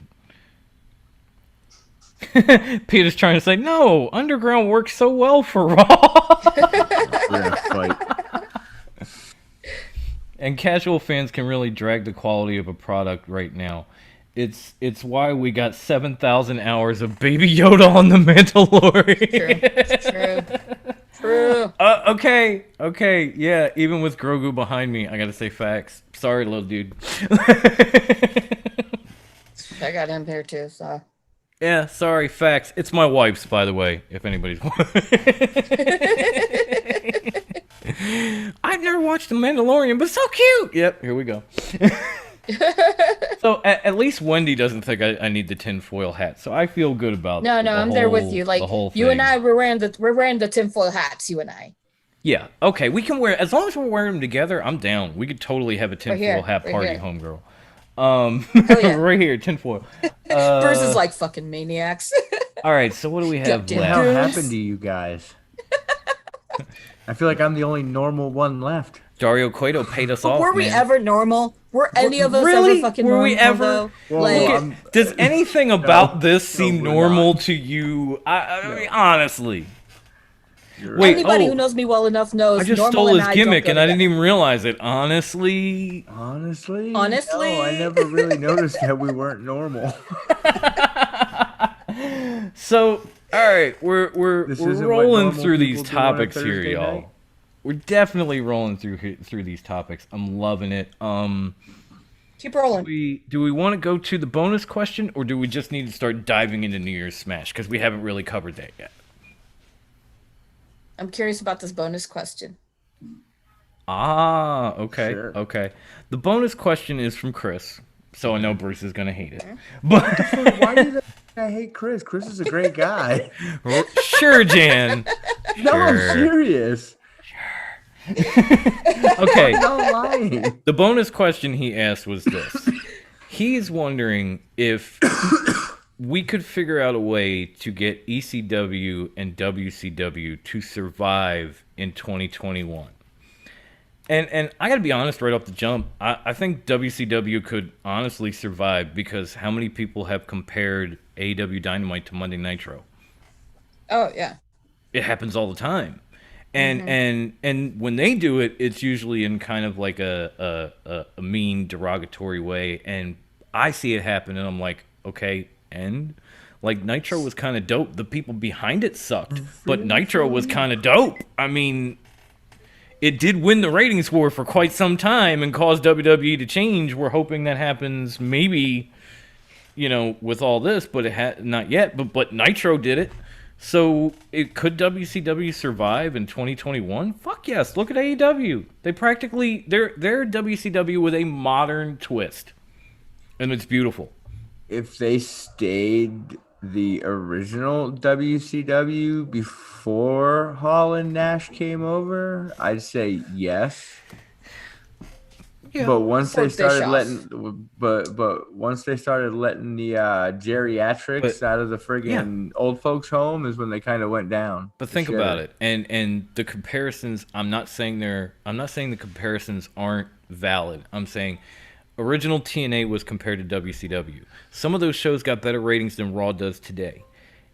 Peter's trying to say no. Underground works so well for Raw. We're gonna fight. And casual fans can really drag the quality of a product right now. It's why we got 7,000 hours of Baby Yoda on the Mandalorian. True. Okay, yeah. Even with Grogu behind me, I gotta say facts. Sorry, little dude. I got him here too, so. Yeah, sorry, facts. It's my wife's, by the way, if anybody's I've never watched The Mandalorian, but so cute! Yep, here we go. So, at least Wendy doesn't think I need the tinfoil hat, so I feel good about No, I'm there with you. Like, the whole you thing. and I, we're wearing the tinfoil hats, you and I. Yeah, okay, we can wear, as long as we're wearing them together, I'm down. We could totally have a tinfoil hat right party, here. homegirl. Yeah. Right here, tinfoil. Bruce is like fucking maniacs. All right, so what do we have Goddamn What the left? hell Bruce. happened to you guys? I feel like I'm the only normal one left. Dario Cueto paid us off, Were we man. ever normal? Were any of us Really? ever fucking Were normal? we ever? Though? Well, Like, I'm- Does anything about this seem we're normal not. to you? I mean, honestly. You're Wait, anybody oh, who knows me well enough knows I just normal stole and his I gimmick don't and go I didn't together. even realize it. Honestly. Honestly, Honestly? no, I never really noticed that we weren't normal. So, all right, we're This isn't what rolling normal through these people do on a topics here, Thursday y'all. night? We're definitely rolling through these topics. I'm loving it. Keep rolling. Do we want to go to the bonus question, or do we just need to start diving into New Year's Smash because we haven't really covered that yet? I'm curious about this bonus question. Ah, okay, Sure. okay. The bonus question is from Chris, so I know Bruce is gonna hate it. But Why do I hate Chris? Chris is a great guy. sure, Jan. No, I'm Sure. serious. Okay. I'm not lying. The bonus question he asked was this. He's wondering if we could figure out a way to get ECW and WCW to survive in 2021. And I gotta be honest right off the jump, I think WCW could honestly survive because how many people have compared AEW Dynamite to Monday Nitro? Oh yeah. It happens all the time. And when they do it, it's usually in kind of like a mean, derogatory way. And I see it happen, and I'm like, okay, and like Nitro was kind of dope. The people behind it sucked, but Nitro was kind of dope. I mean, it did win the ratings war for quite some time and caused WWE to change. We're hoping that happens maybe, with all this, but it had not yet. But Nitro did it. So, could WCW survive in 2021? Fuck yes. Look at AEW. They're WCW with a modern twist. And it's beautiful. If they stayed the original WCW before Hall and Nash came over, I'd say yes. Yeah. But once they Poor started Bischoff. once they started letting the geriatrics But- out of the friggin' old folks home is when they kind of went down. But think about it. And the comparisons, I'm not saying the comparisons aren't valid. I'm saying original TNA was compared to WCW. Some of those shows got better ratings than Raw does today.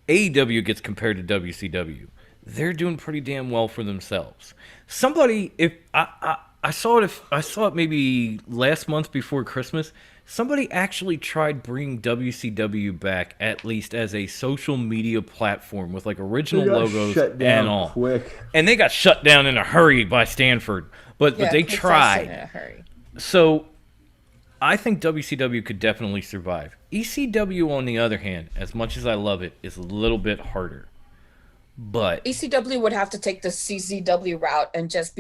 AEW gets compared to WCW. They're doing pretty damn well for themselves. Somebody, if I saw it maybe last month before Christmas. Somebody actually tried bringing WCW back, at least as a social media platform with like original They got logos shut down and all. quick. And they got shut down in a hurry by Stanford. But they Quick Fast and tried. in a hurry. So I think WCW could definitely survive. ECW, on the other hand, as much as I love it, is a little bit harder. But ECW would have to take the CZW route and just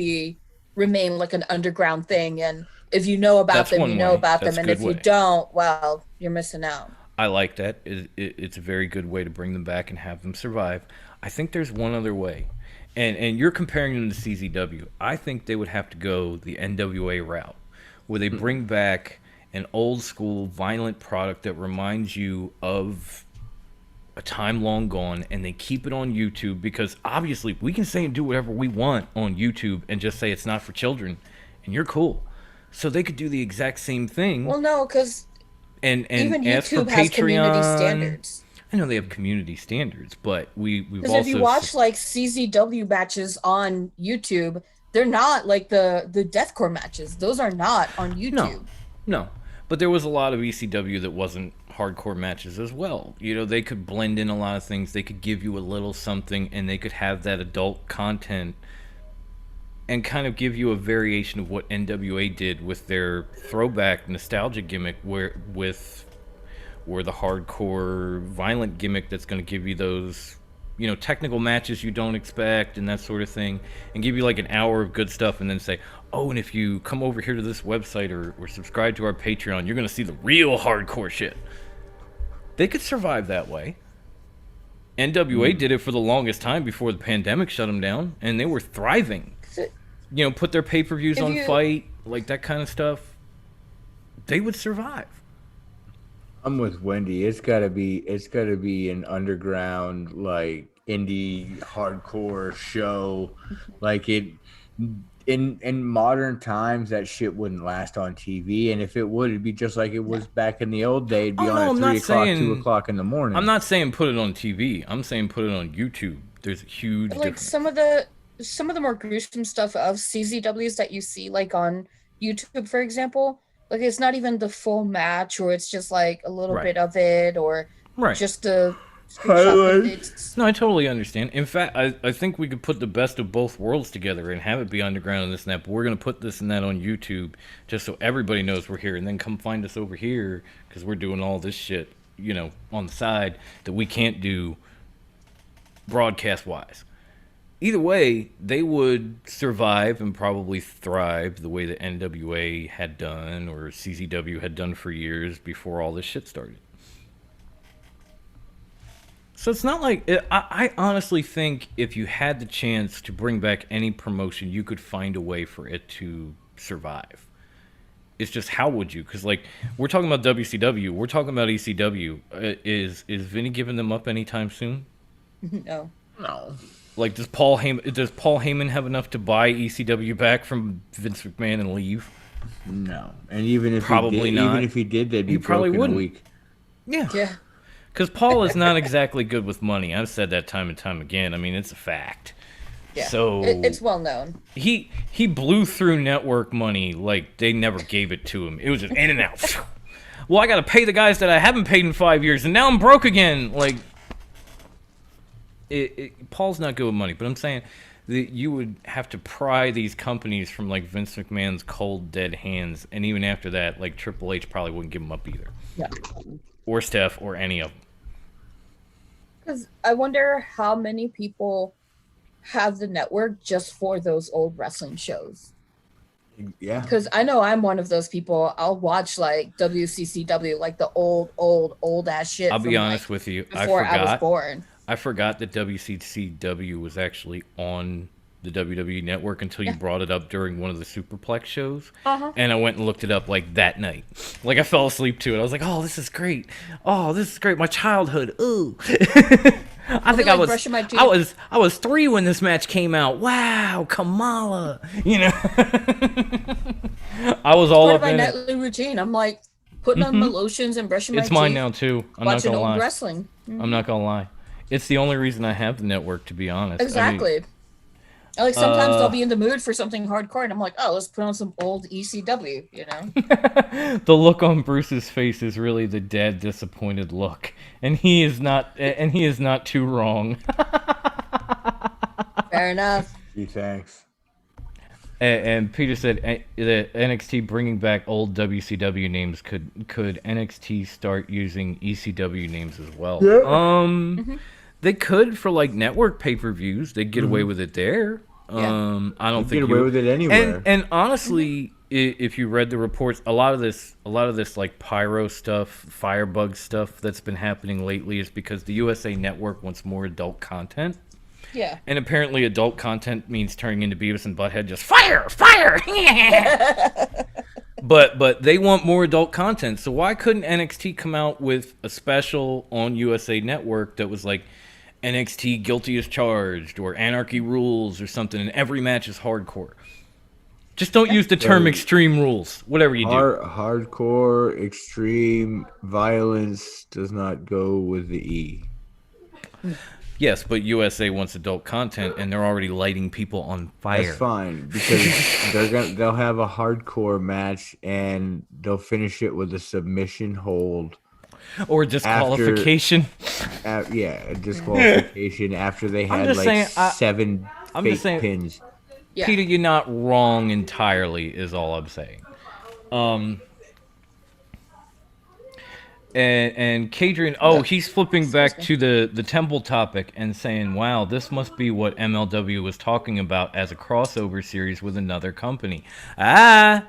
remain like an underground thing. And if you know about That's them, one you know way. about That's them. a And good if you way. don't, well, you're missing out. I like that. It's a very good way to bring them back and have them survive. I think there's one other way. And you're comparing them to CZW. I think they would have to go the NWA route, where they bring back an old school violent product that reminds you of a time long gone, and they keep it on YouTube, because obviously we can say and do whatever we want on YouTube and just say it's not for children, and you're cool. So they could do the exact same thing. Well, no, because and even ask for YouTube has community Patreon. standards. I know they have community standards, but we've Because also if you watch like CZW matches on YouTube, they're not like the deathcore matches. Those are not on YouTube. no, but there was a lot of ECW that wasn't hardcore matches as well. You know, they could blend in a lot of things. They could give you a little something, and they could have that adult content and kind of give you a variation of what NWA did with their throwback nostalgia gimmick, where the hardcore violent gimmick that's going to give you those, you know, technical matches you don't expect and that sort of thing, and give you like an hour of good stuff, and then say, oh, and if you come over here to this website or subscribe to our Patreon, you're going to see the real hardcore shit. They could survive that way. NWA did it for the longest time before the pandemic shut them down, and they were thriving. You know, put their pay-per-views on Fight, like that kind of stuff. They would survive. I'm with Wendy. It's gotta be an underground, like, indie hardcore show. Like, it in modern times, that shit wouldn't last on TV, and if it would, it'd be just like it was back in the old day. It'd be on at 3 o'clock, 2 o'clock in the morning. I'm not saying put it on TV. I'm saying put it on YouTube. There's a huge difference. Some of the more gruesome stuff of CZWs that you see like on YouTube, for example, like it's not even the full match, or it's just like a little bit of it, or just a No, I totally understand. In fact, I think we could put the best of both worlds together and have it be underground and this and that, but we're going to put this and that on YouTube just so everybody knows we're here, and then come find us over here because we're doing all this shit, you know, on the side that we can't do broadcast-wise. Either way, they would survive and probably thrive the way that NWA had done or CZW had done for years before all this shit started. So it's not like... I honestly think if you had the chance to bring back any promotion, you could find a way for it to survive. It's just, how would you? Because, like, we're talking about WCW. We're talking about ECW. Is Vinny giving them up anytime soon? No. Like, does Paul Heyman have enough to buy ECW back from Vince McMahon and leave? No. And even if Probably he did, not. even if he did, they'd be He probably broke in wouldn't. a week. Yeah. Because Paul is not exactly good with money. I've said that time and time again. I mean, it's a fact. Yeah. So it's well known. He blew through network money like they never gave it to him. It was just in and out. Well, I got to pay the guys that I haven't paid in 5 years, and now I'm broke again. Like, Paul's not good with money, but I'm saying that you would have to pry these companies from like Vince McMahon's cold, dead hands, and even after that, like Triple H probably wouldn't give them up either. Yeah. Or Steph, or any of them. Because I wonder how many people have the network just for those old wrestling shows. Yeah. Because I know I'm one of those people. I'll watch like WCCW, like the old ass shit. I'll be honest with you. Before I was born. I forgot that WCCW was actually on the WWE Network until you brought it up during one of the Superplex shows. And I went and looked it up like that night. Like, I fell asleep to it. I was like, oh, this is great. Oh, this is great. My childhood. Ooh. I think I was 3 when this match came out. Wow, Kamala. You know. I was all up in it. Part of my nightly routine. I'm like putting on my lotions and brushing my teeth. It's mine now too. I'm not watching gonna lie. old wrestling. I'm not gonna lie. It's the only rereason I have the network, to be honest. Exactly. I mean, like sometimes I'll be in the mood for something hardcore, and I'm like, oh, let's put on some old ECW, you know. The look on Bruce's face is really the dead, disappointed look, and he is not too wrong. Fair enough. Gee, thanks. And Peter said that NXT bringing back old WCW names could NXT start using ECW names as well. They could for like network pay-per-views. They'd get away with it there. Yeah. I don't Get think away with it anywhere. And honestly, if you read the reports, a lot of this like pyro stuff, firebug stuff that's been happening lately is because the USA Network wants more adult content. Yeah. And apparently adult content means turning into Beavis and Butthead, just fire! But they want more adult content, so why couldn't NXT come out with a special on USA Network that was like NXT Guilty as Charged or Anarchy Rules or something, and every match is hardcore? Just don't use the term Extreme Rules, whatever you do. Hardcore, extreme, violence does not go with the E. Yes, but USA wants adult content, and they're already lighting people on fire. That's fine, because they'll have a hardcore match and they'll finish it with a submission hold. Or disqualification. A disqualification after they had seven fake pins. Yeah. Peter, you're not wrong entirely, is all I'm saying. And Kadrian, he's flipping back to the Temple topic and saying, wow, this must be what MLW was talking about as a crossover series with another company. I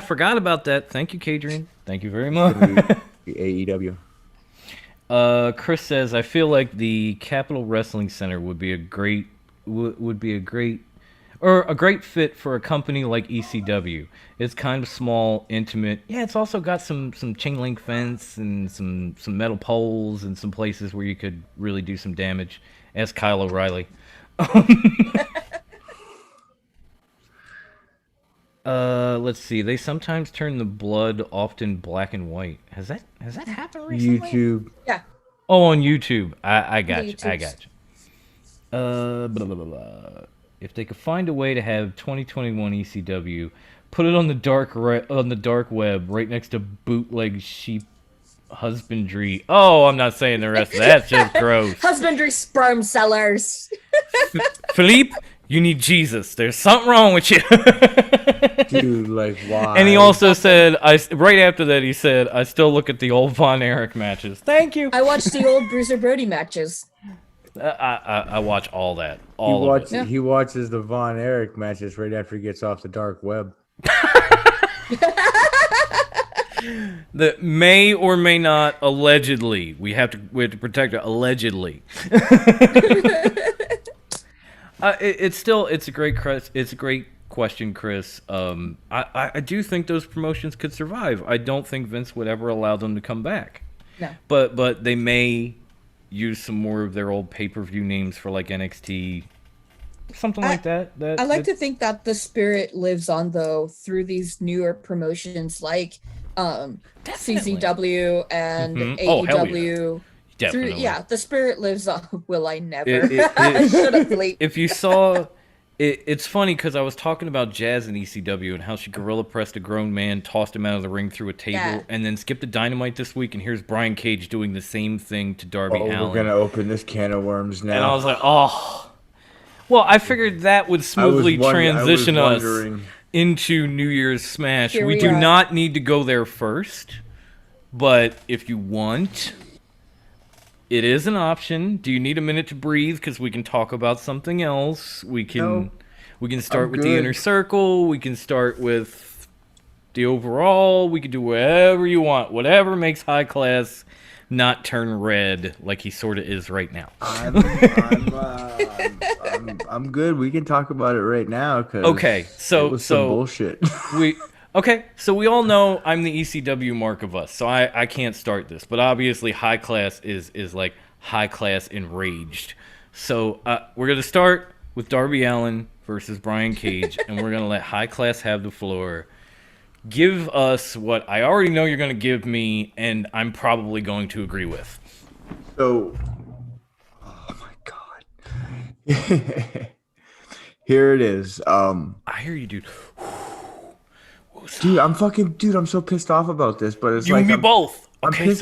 forgot about that. Thank you, Kadrian. Thank you very much. AEW. Chris says, I feel like the Capitol Wrestling Center would be a great fit for a company like ECW. It's kind of small, intimate. Yeah, it's also got some chain link fence and some metal poles and some places where you could really do some damage. Ask Kyle O'Reilly. Let's see. They sometimes turn the blood often black and white. Has that happened recently? YouTube. Yeah. Oh, on YouTube. I got you. Blah, blah, blah, blah. If they could find a way to have 2021 ECW, put it on the dark web right next to bootleg sheep husbandry. Oh, I'm not saying the rest of that. That's just gross. Husbandry sperm sellers. Philippe, you need Jesus. There's something wrong with you. Dude, like, why? And he also said, right after that, he said, I still look at the old Von Erich matches. Thank you. I watched the old Bruiser Brody matches. I watch all that. He watches the Von Erich matches right after he gets off the dark web. That may or may not allegedly. We have to protect it allegedly. It's a great question, Chris. I do think those promotions could survive. I don't think Vince would ever allow them to come back. No. But they may use some more of their old pay-per-view names for like NXT, something like that. I like to think that the spirit lives on though through these newer promotions like CZW and AEW. Definitely. The spirit lives on. Will I never? Shut up, Philippe. If you saw, it's funny because I was talking about Jazz and ECW and how she gorilla pressed a grown man, tossed him out of the ring through a table, and then skipped to Dynamite this week, and here's Brian Cage doing the same thing to Darby Allin. We're gonna open this can of worms now. And I was like, oh. Well, I figured that would smoothly transition us into New Year's Smash. We do not need to go there first, but if you want, it is an option. Do you need a minute to breathe? Because we can talk about something else. We can start with the Inner Circle. We can start with the overall. We can do whatever you want. Whatever makes High Class not turn red like he sort of is right now. I'm good. We can talk about it right now. So some bullshit. So we all know I'm the ECW mark of us, so I can't start this. But obviously, High Class is like High Class enraged. So we're going to start with Darby Allin versus Brian Cage, and we're going to let High Class have the floor. Give us what I already know you're going to give me, and I'm probably going to agree with. So, oh my God. Here it is. I hear you, dude. Dude, I'm so pissed off about this, but it's you and me both. Okay,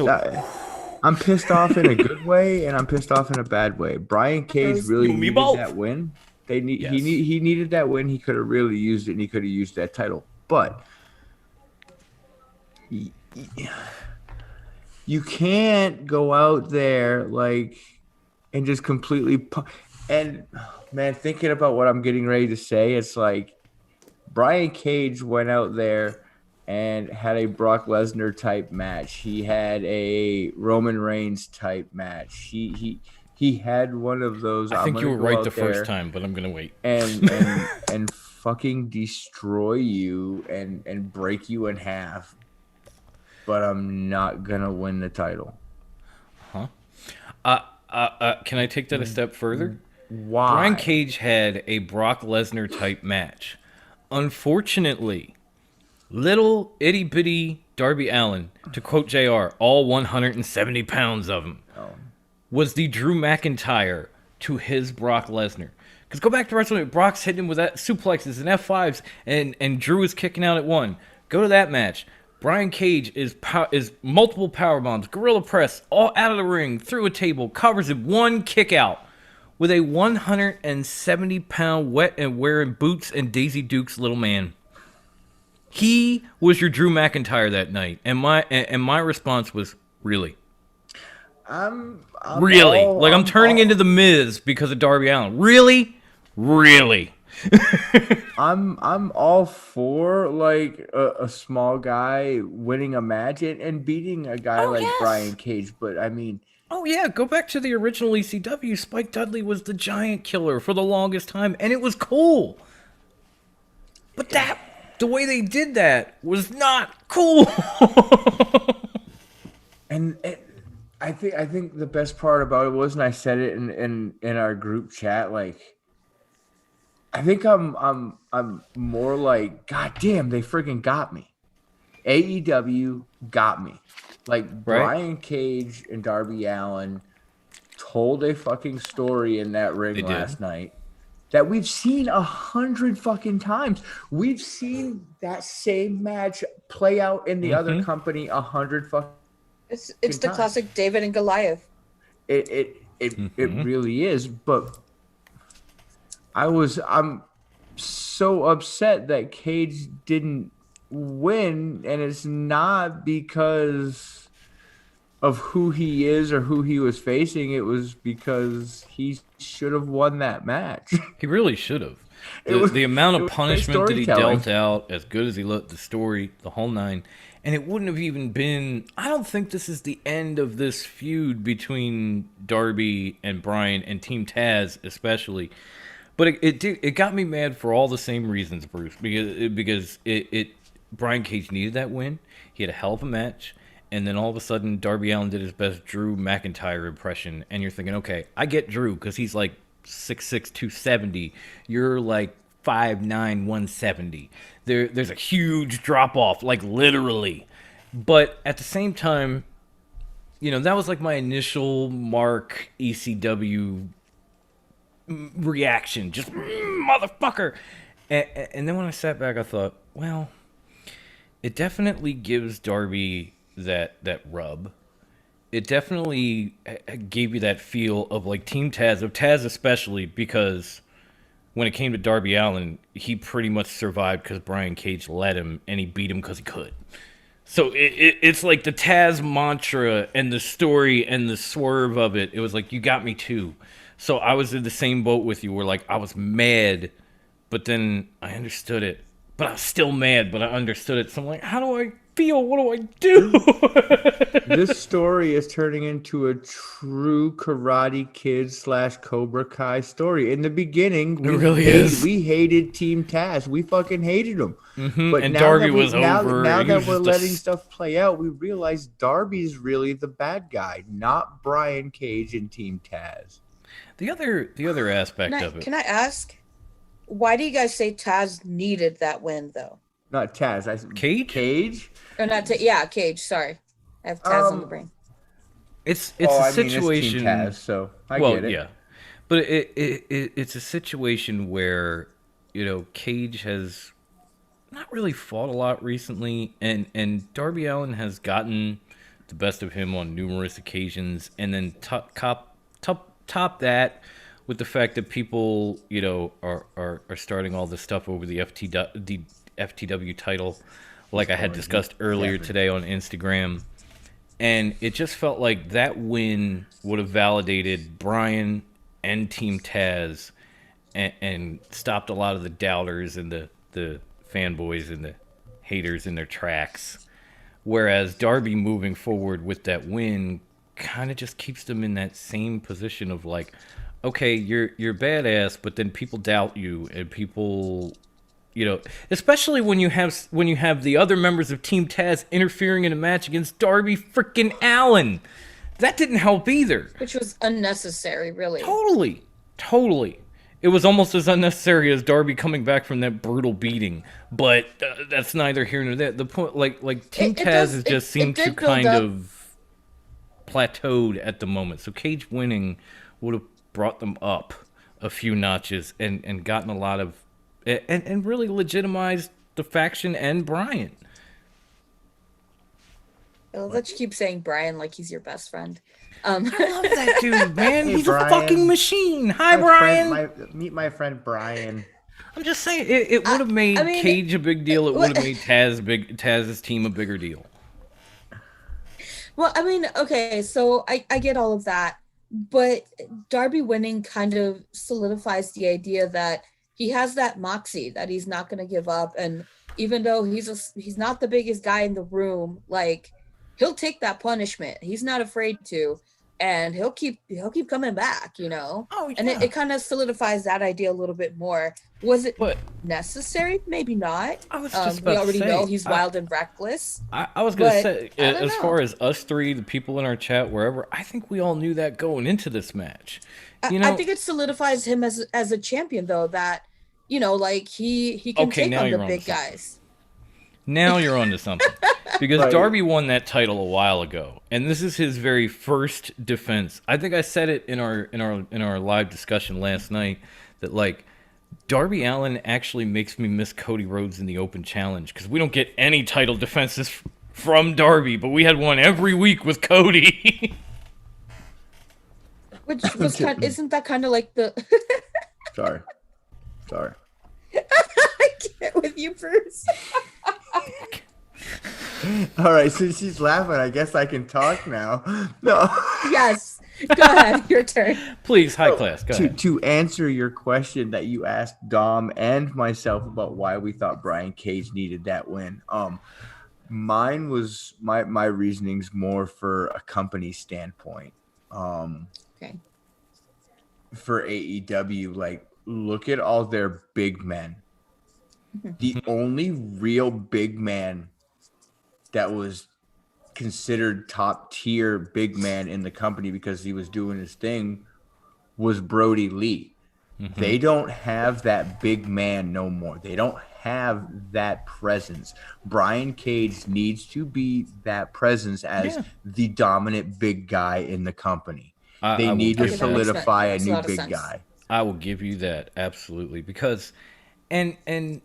I'm pissed off in a good way, and I'm pissed off in a bad way. Brian Cage really needed that win. Yes. He needed that win. He could have really used it, and he could have used that title. But you can't go out there like and just completely and man, thinking about what I'm getting ready to say, it's like Brian Cage went out there and had a Brock Lesnar type match. He had a Roman Reigns type match. He had one of those. I think you were right the first time, but I'm gonna wait. And fucking destroy you and break you in half. But I'm not gonna win the title. Huh? Can I take that a step further? Why? Brian Cage had a Brock Lesnar type match. Unfortunately, little itty bitty Darby Allin, to quote JR, all 170 pounds of him, was the Drew McIntyre to his Brock Lesnar. Because go back to WrestleMania, Brock's hitting him with that suplexes and F5s, and Drew is kicking out at one. Go to that match. Brian Cage is multiple power bombs, gorilla press, all out of the ring, through a table, covers it, one kick out with a 170-pound wet and wearing boots and Daisy Duke's little man. He was your Drew McIntyre that night, and my response was, really? I'm turning into the Miz because of Darby Allin. Really? I'm all for like a small guy winning a match and beating a guy Brian Cage, but I mean, oh yeah, go back to the original ECW. Spike Dudley was the giant killer for the longest time, and it was cool. But the way they did that was not cool. and I think the best part about it was, and I said it in our group chat, like I think I'm more like, God damn, they freaking got me. AEW got me. Like right? Brian Cage and Darby Allin told a fucking story in that ring last night that we've seen 100 fucking times. We've seen that same match play out in the other company 100 fucking. It's the classic David and Goliath. It really is, but I'm so upset that Cage didn't win, and it's not because of who he is or who he was facing. It was because he should have won that match. He really should have. The amount of punishment that he dealt out, as good as he looked, the story, the whole nine. And it wouldn't have even been... I don't think this is the end of this feud between Darby and Bryan and Team Taz especially. But it got me mad for all the same reasons, Bruce. Because Brian Cage needed that win. He had a hell of a match. And then all of a sudden, Darby Allin did his best Drew McIntyre impression. And you're thinking, okay, I get Drew because he's like 6'6", 270. You're like 5'9", 170. There's a huge drop-off, like literally. But at the same time, that was like my initial Mark ECW reaction. Just, motherfucker. And then when I sat back, I thought, well, it definitely gives Darby that rub. It definitely gave you that feel of like Team Taz, of Taz especially, because when it came to Darby Allin, he pretty much survived because Brian Cage let him, and he beat him because he could. So it's like the Taz mantra and the story and the swerve of it. It was like, you got me too. So I was in the same boat with you, where like I was mad, but then I understood it. But I was still mad, but I understood it. So I'm like, how do I feel? What do I do? This story is turning into a true Karate Kid / Cobra Kai story. In the beginning, we hated Team Taz. We fucking hated them. Mm-hmm. But and Darby was over. Now that we're letting stuff play out, we realize Darby's really the bad guy, not Brian Cage and Team Taz. The other aspect of it. Can I ask, why do you guys say Taz needed that win, though? Not Taz. Cage? Or not Cage, sorry. I have Taz on the brain. It's a situation. It's Team Taz, so I get it. Yeah. But it's a situation where, Cage has not really fought a lot recently, and Darby Allin has gotten the best of him on numerous occasions, and then top that with the fact that people, are starting all this stuff over the FTW title, like I had discussed earlier today on Instagram. And it just felt like that win would have validated Bryan and Team Taz and stopped a lot of the doubters and the fanboys and the haters in their tracks. Whereas Darby moving forward with that win kind of just keeps them in that same position of like, okay, you're badass, but then people doubt you, and people, especially when you have the other members of Team Taz interfering in a match against Darby freaking Allin. That didn't help either. Which was unnecessary, really. Totally. It was almost as unnecessary as Darby coming back from that brutal beating, but that's neither here nor there. The point, like Team Taz just seemed to kind of plateaued at the moment. So Cage winning would have brought them up a few notches and gotten a lot of and really legitimized the faction and Bryan. I'll let you keep saying Bryan like he's your best friend. I love that dude, man. Hey, He's Bryan. a fucking machine. Hi, Bryan. Meet my friend Bryan. I'm just saying, it would have made Cage a big deal. It would have made Taz's team a bigger deal. Well, I mean, okay, so I get all of that, but Darby winning kind of solidifies the idea that he has that moxie, that he's not going to give up, and even though he's not the biggest guy in the room, like, he'll take that punishment. He's not afraid to, and he'll keep coming back, Oh, yeah. And it kind of solidifies that idea a little bit more. Was it necessary? Maybe not. I was just about we already to say, know he's wild and reckless. I was going to say, as far as us three, the people in our chat, wherever, I think we all knew that going into this match. I think it solidifies him as a champion, though, that, like he can take on the big guys. Now you're onto something. Because Darby won that title a while ago, and this is his very first defense. I think I said it in our live discussion last night that, like, Darby Allin actually makes me miss Cody Rhodes in the Open Challenge, because we don't get any title defenses from Darby, but we had one every week with Cody. Which was isn't that kind of like the... Sorry. I can't with you, Bruce. All right, since she's laughing, I guess I can talk now. No. Yes. Go ahead. Your turn. Please, high class. Go ahead. To answer your question that you asked Dom and myself about why we thought Brian Cage needed that win, mine was my reasonings more for a company standpoint. Okay. For AEW, like, look at all their big men. The only real big man that was considered top tier big man in the company because he was doing his thing was Brody Lee. Mm-hmm. They don't have that big man no more. They don't have that presence. Brian Cage needs to be that presence as the dominant big guy in the company. They need to solidify a new big guy. I will give you that, absolutely, because and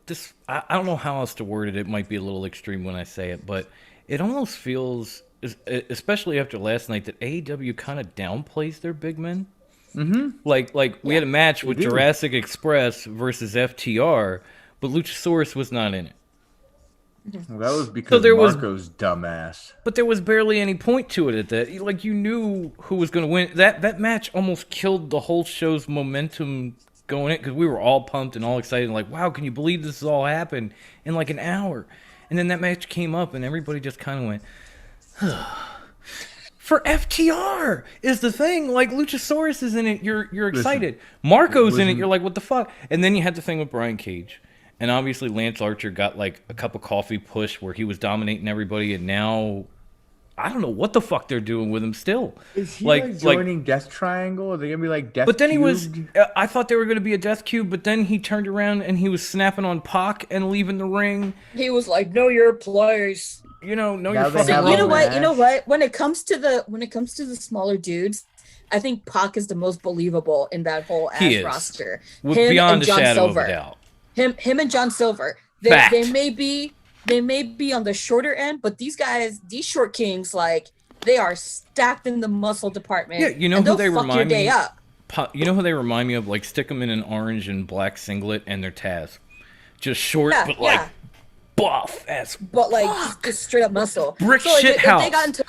this, I don't know how else to word it. It might be a little extreme when I say it, but it almost feels, especially after last night, that AEW kind of downplays their big men. Mm-hmm. Like we had a match with Jurassic Express versus FTR, but Luchasaurus was not in it. Well, that was because Marco's dumbass. But there was barely any point to it at that. Like, you knew who was going to win. That match almost killed the whole show's momentum going in, because we were all pumped and all excited. Like, wow, can you believe this has all happened in like an hour? And then that match came up, and everybody just kind of went, for FTR is the thing. Like, Luchasaurus is in it. You're excited. Marco's in it. You're like, what the fuck? And then you had the thing with Brian Cage. And obviously Lance Archer got like a cup of coffee push where he was dominating everybody, and now I don't know what the fuck they're doing with him still. Is he like joining Death Triangle? Are they gonna be like Death? But then Cubed? he was. I thought they were gonna be a Death Cube, but then he turned around and he was snapping on Pac and leaving the ring. He was like, "Know your place." Know Now your they fucking. have You know a what? match. You know what? When it comes to the smaller dudes, I think Pac is the most believable in that whole ass roster. Beyond a shadow of a doubt. Him and John Silver. They may be on the shorter end, but these guys, these short kings, like, they are stacked in the muscle department. Yeah, you know who they remind me. You know who they remind me of? Like, stick them in an orange and black singlet, and they're Taz. Just short, Yeah, but like yeah. buff as But like just straight up muscle. Brick like, shit if house. they got into,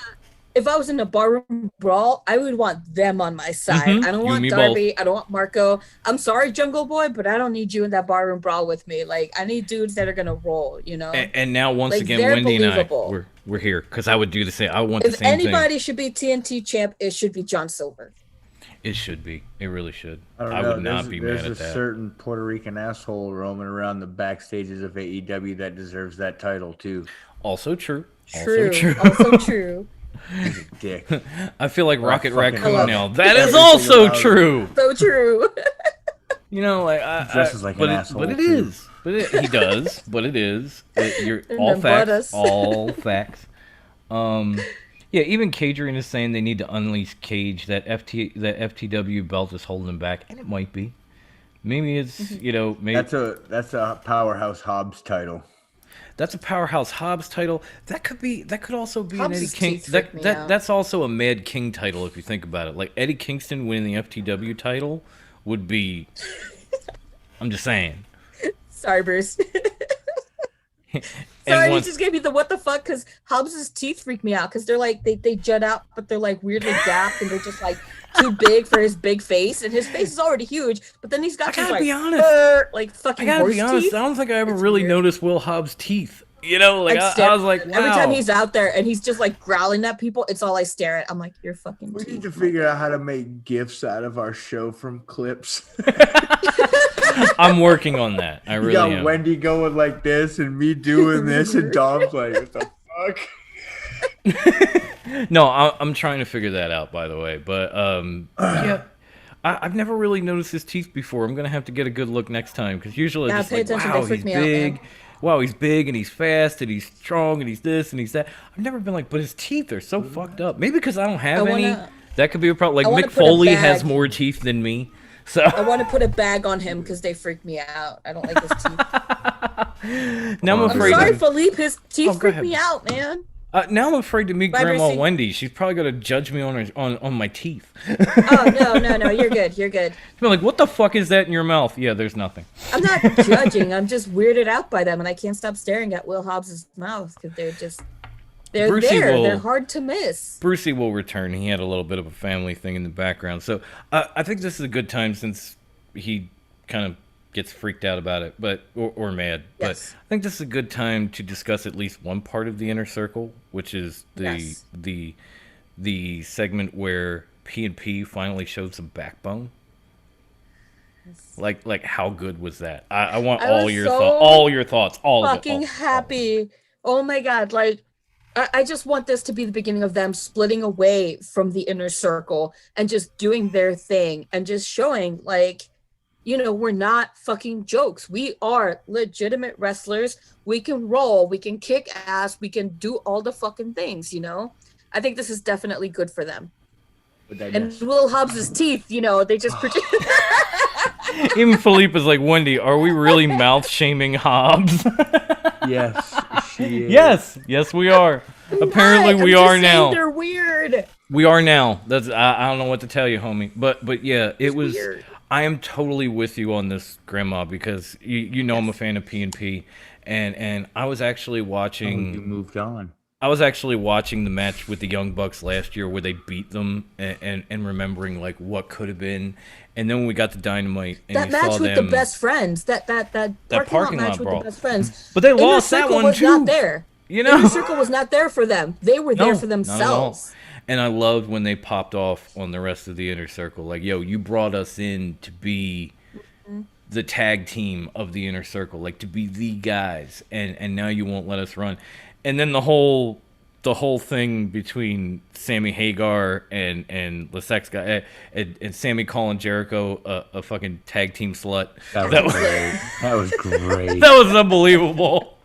if I was in a barroom brawl, I would want them on my side. Mhm. I don't You want and me Darby. I don't want Marco. I'm sorry, Jungle Boy, but I don't need you in that barroom brawl with me. Like, I need dudes that are gonna roll. You know. And now once Like, again, they're Wendy and I, believable. we're here because I would do the same. I want the If same anybody thing. should be TNT champ, it should be John Silver. It should be. It really should. I don't I know. would not be mad There's at a that. certain Puerto Rican asshole roaming around the backstages of AEW that deserves that title too. Also true. True. Also true. Also true. He's a dick. I feel like Rocket fucking Raccoon love now. it. That is Everything also about it. true. So true. You know, like He dresses like an asshole, but it too. is. He does. But it is. You're And all then butt facts. us. All facts. Yeah. Even Cadrian is saying they need to unleash Cage. That FTW belt is holding him back, and it might be. Maybe it's Mm-hmm. maybe That's a Powerhouse Hobbs title. that's a Powerhouse Hobbs title. That could also be an Eddie Hobbs' King. teeth freak me out. That's also a Mad King title if you think about it. Like Eddie Kingston winning the FTW title would be. I'm just saying. Sorry, Bruce. And Sorry, you once- just gave me the what the fuck, because Hobbs's teeth freak me out because they're like they jut out, but they're like weirdly gapped and they're just like too big for his big face, and his face is already huge, but then he's got I these gotta like be honest. like I fucking gotta horse be honest. teeth. I don't think I ever It's really weird. noticed Will Hobbs' teeth. You know, like I was like, wow. Every time he's out there and he's just like growling at people, it's all I stare at. I'm like, you're fucking We need teeth. to figure out how to make gifs out of our show from clips. I'm working on that. I You really got am. Wendy going like this and me doing this, and Dom's like, what the fuck? No, I'm trying to figure that out, by the way. But yeah, I've never really noticed his teeth before. I'm gonna have to get a good look next time because usually Yeah, it's just pay like, attention. wow, They freak he's me out, big. man. Wow, he's big and he's fast and he's strong and he's this and he's that. I've never been like, but his teeth are so fucked up. Maybe because I don't have I any. wanna- That could be a problem. Like I wanna Mick put a Foley has bag- more teeth than me. So I want to put a bag on him because they freak me out. I don't like his teeth. now I'm I'm afraid. sorry, to, Philippe. His teeth Oh, go freak ahead. me out, man. now I'm afraid to meet Bye, Grandma Brucey. Wendy. She's probably gonna judge me on my teeth. Oh no, you're good. You're good. She'll be like, what the fuck is that in your mouth? Yeah, there's nothing. I'm not judging. I'm just weirded out by them, and I can't stop staring at Will Hobbs's mouth because they're Brucey there. will- They're hard to miss. Brucey will return. He had a little bit of a family thing in the background. So I think this is a good time since he kind of gets freaked out about it, or mad. Yes. But I think this is a good time to discuss at least one part of the Inner Circle, which is Yes. the segment where P&P finally showed some backbone. Like how good was that? I want I all was your so all your thoughts, all of it. Fucking all- happy. Oh my god, like I just want this to be the beginning of them splitting away from the Inner Circle and just doing their thing and just showing like, we're not fucking jokes. We are legitimate wrestlers. We can roll, we can kick ass, we can do all the fucking things, I think this is definitely good for them. And Will Hobbs's teeth, they just project. Even Philippe is like, Wendy, are we really mouth shaming Hobbs? Yes, she is. Yes, we are. Apparently, we are now. They're weird. We are now. That's I don't know what to tell you, homie. But yeah, it was. weird. I am totally with you on this, Grandma, because you know I'm a fan of P&P, and I was actually You watching. moved on. I was actually watching the match with the Young Bucks last year where they beat them, and remembering like what could have been, and then when we got to Dynamite and That you match saw with them, the best friends. That parking lot match with brawl. the best friends. But they Inner lost that Circle one was too. not there. You know, Inner Circle was not there for them. They were there for not at all. themselves. And I loved when they popped off on the rest of the Inner Circle. Like, yo, you brought us in to be the tag team of the Inner Circle, like to be the guys, and now you won't let us run. And then the whole thing between Sammy Hagar and the sex guy and Sammy calling Jericho a fucking tag team slut. That was great. That was great. That was unbelievable.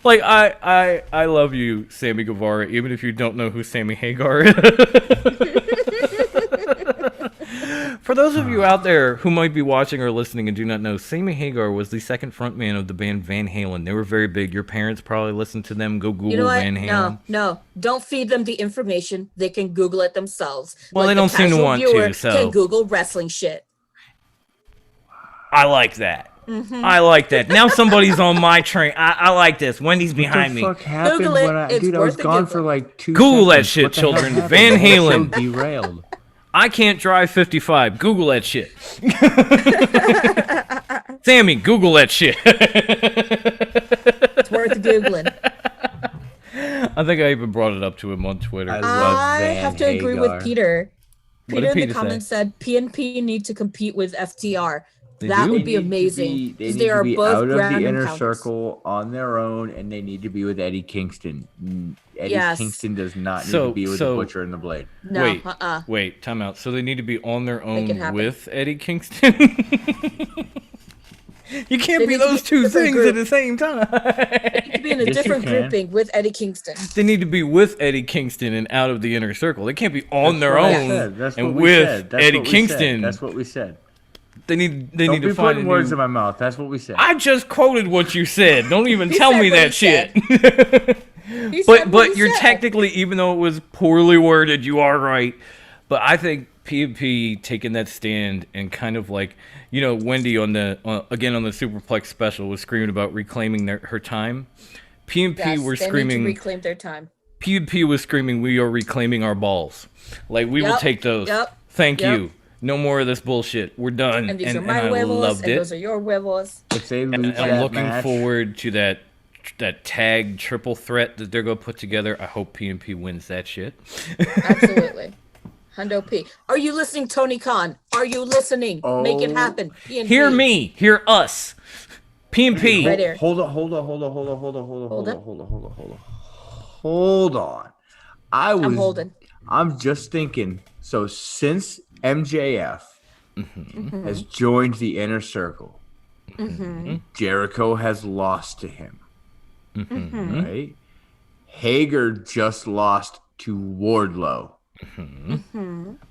Like I love you, Sammy Guevara, even if you don't know who Sammy Hagar is. For those of you out there who might be watching or listening and do not know, Sammy Hagar was the second frontman of the band Van Halen. They were very big. Your parents probably listened to them. Go Google You know what? Van Halen. No. Don't feed them the information. They can Google it themselves. Well, like they don't the seem to casual want viewer to, so. Can Google wrestling shit. I like that. I like that. Now somebody's on my train. I like this. Wendy's behind me. What the fuck happened Google it. when I... It's Dude, I was worth a gone Google. for like 2 Google that seconds. shit, What the hell children. happened? Van The whole show Halen. derailed. I can't drive 55. Google that shit. Sammy, Google that shit. It's worth Googling. I think I even brought it up to him on Twitter. I love I Van have to agree Hagar. with Peter. What Peter did in the Peter say? comments said PNP need to compete with FTR. They That do? would They be need to amazing. They 'cause need they to are be both out of ground the and inner pounders. circle on their own, and they need to be with Eddie Kingston. Eddie Yes. Kingston does not need So- to be with so- the Butcher and the Blade. No, Wait, time out. So they need to be on their Make it own happen. with Eddie Kingston? You can't They be need to those be a two different things group. at the same time. They need to be in a Yes, you different can. grouping with Eddie Kingston. They need to be with Eddie Kingston and out of the inner circle. They can't be on their That's what I own said. That's and what we with said. That's Eddie what we said. Kingston. That's what we said. They need Don't to be find a putting words new... in my mouth. That's what we said. I just quoted what you said. Don't even He tell said me what that he said. shit. He said what But he you're said. technically, even though it was poorly worded, you are right. But I think P&P taking that stand and kind of like, you know, Wendy on the again on the Superplex special was screaming about reclaiming her time. P&P Yes, were they screaming. need to reclaim their time. P&P was screaming, "We are reclaiming our balls. Like we will Yep, take those. yep, Thank yep. you. No more of this bullshit. We're done." And these are my I huevos, loved and it. those are your huevos. If they And lose I'm that looking match, forward to that tag triple threat that they're gonna put together. I hope P&P wins that shit. Absolutely. Hundo P. Are you listening, Tony Khan? Are you listening? Make it Oh. happen. PNP. Hear me, hear us. P&P. Right here. Hold on. I'm holding. I'm just thinking. So since MJF has joined the inner circle, Jericho has lost to him. Right? Hager just lost to Wardlow.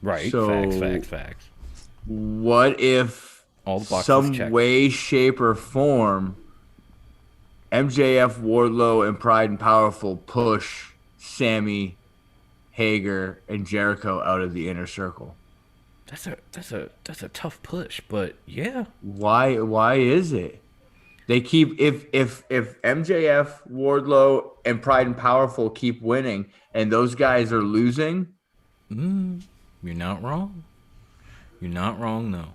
Right. So- Facts. What if All the boxes some checked. way, shape, or form MJF, Wardlow, and Pride and Powerful push Sammy, Hager, and Jericho out of the inner circle? That's a tough push, but yeah. Why is it? They keep if MJF, Wardlow, and Pride and Powerful keep winning and those guys are losing, You're not wrong. You're not wrong though.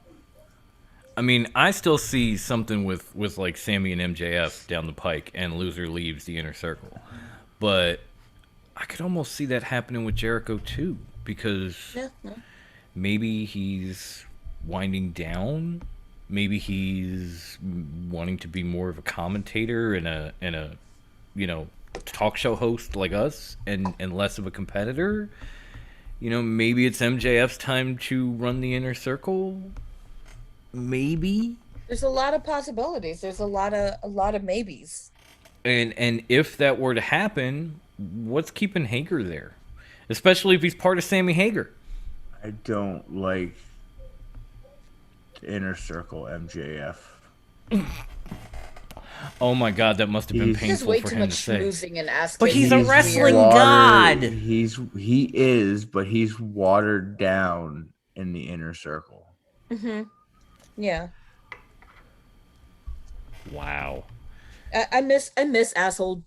I mean, I still see something with like Sammy and MJF down the pike and loser leaves the inner circle. But I could almost see that happening with Jericho too, because Yeah. maybe he's winding down. Maybe he's wanting to be more of a commentator and a you know, talk show host like us and less of a competitor. You know, maybe it's MJF's time to run the inner circle. Maybe. There's a lot of possibilities. There's a lot of maybes. And if that were to happen, what's keeping Hager there? Especially if he's part of Sammy Hager. I don't like the inner circle MJF. Oh my god, that must have been He's- There's painful way for too him to much say. schmoozing and asking. But he's a He's wrestling weird. god. He is, but he's watered down in the inner circle. Yeah. Wow. I miss asshole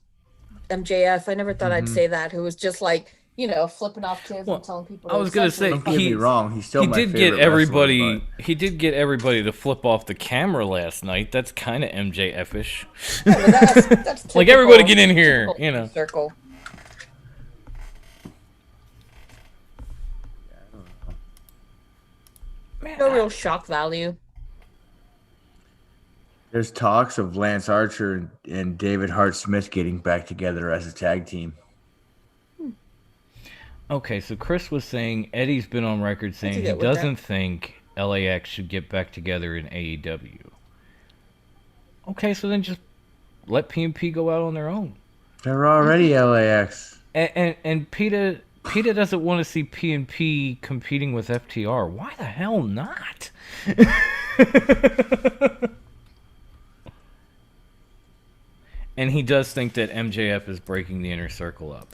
MJF. I never thought I'd say that. Who was just like, you know, flipping off kids Well, and telling people. I was gonna say, Don't get me He- wrong, he's still He my did favorite get everybody. wrestler, He did get everybody to flip off the camera last night. That's kind of MJF-ish. that's Like, everybody typical- get in here, typical you know. Circle. No real shock value. There's talks of Lance Archer and David Hart Smith getting back together as a tag team. Okay, so Chris was saying Eddie's been on record saying he get with that. doesn't think LAX should get back together in AEW. Okay, so then just let P&P go out on their own. They're already LAX. And PETA PETA doesn't want to see P&P competing with FTR. Why the hell not? And he does think that MJF is breaking the inner circle up.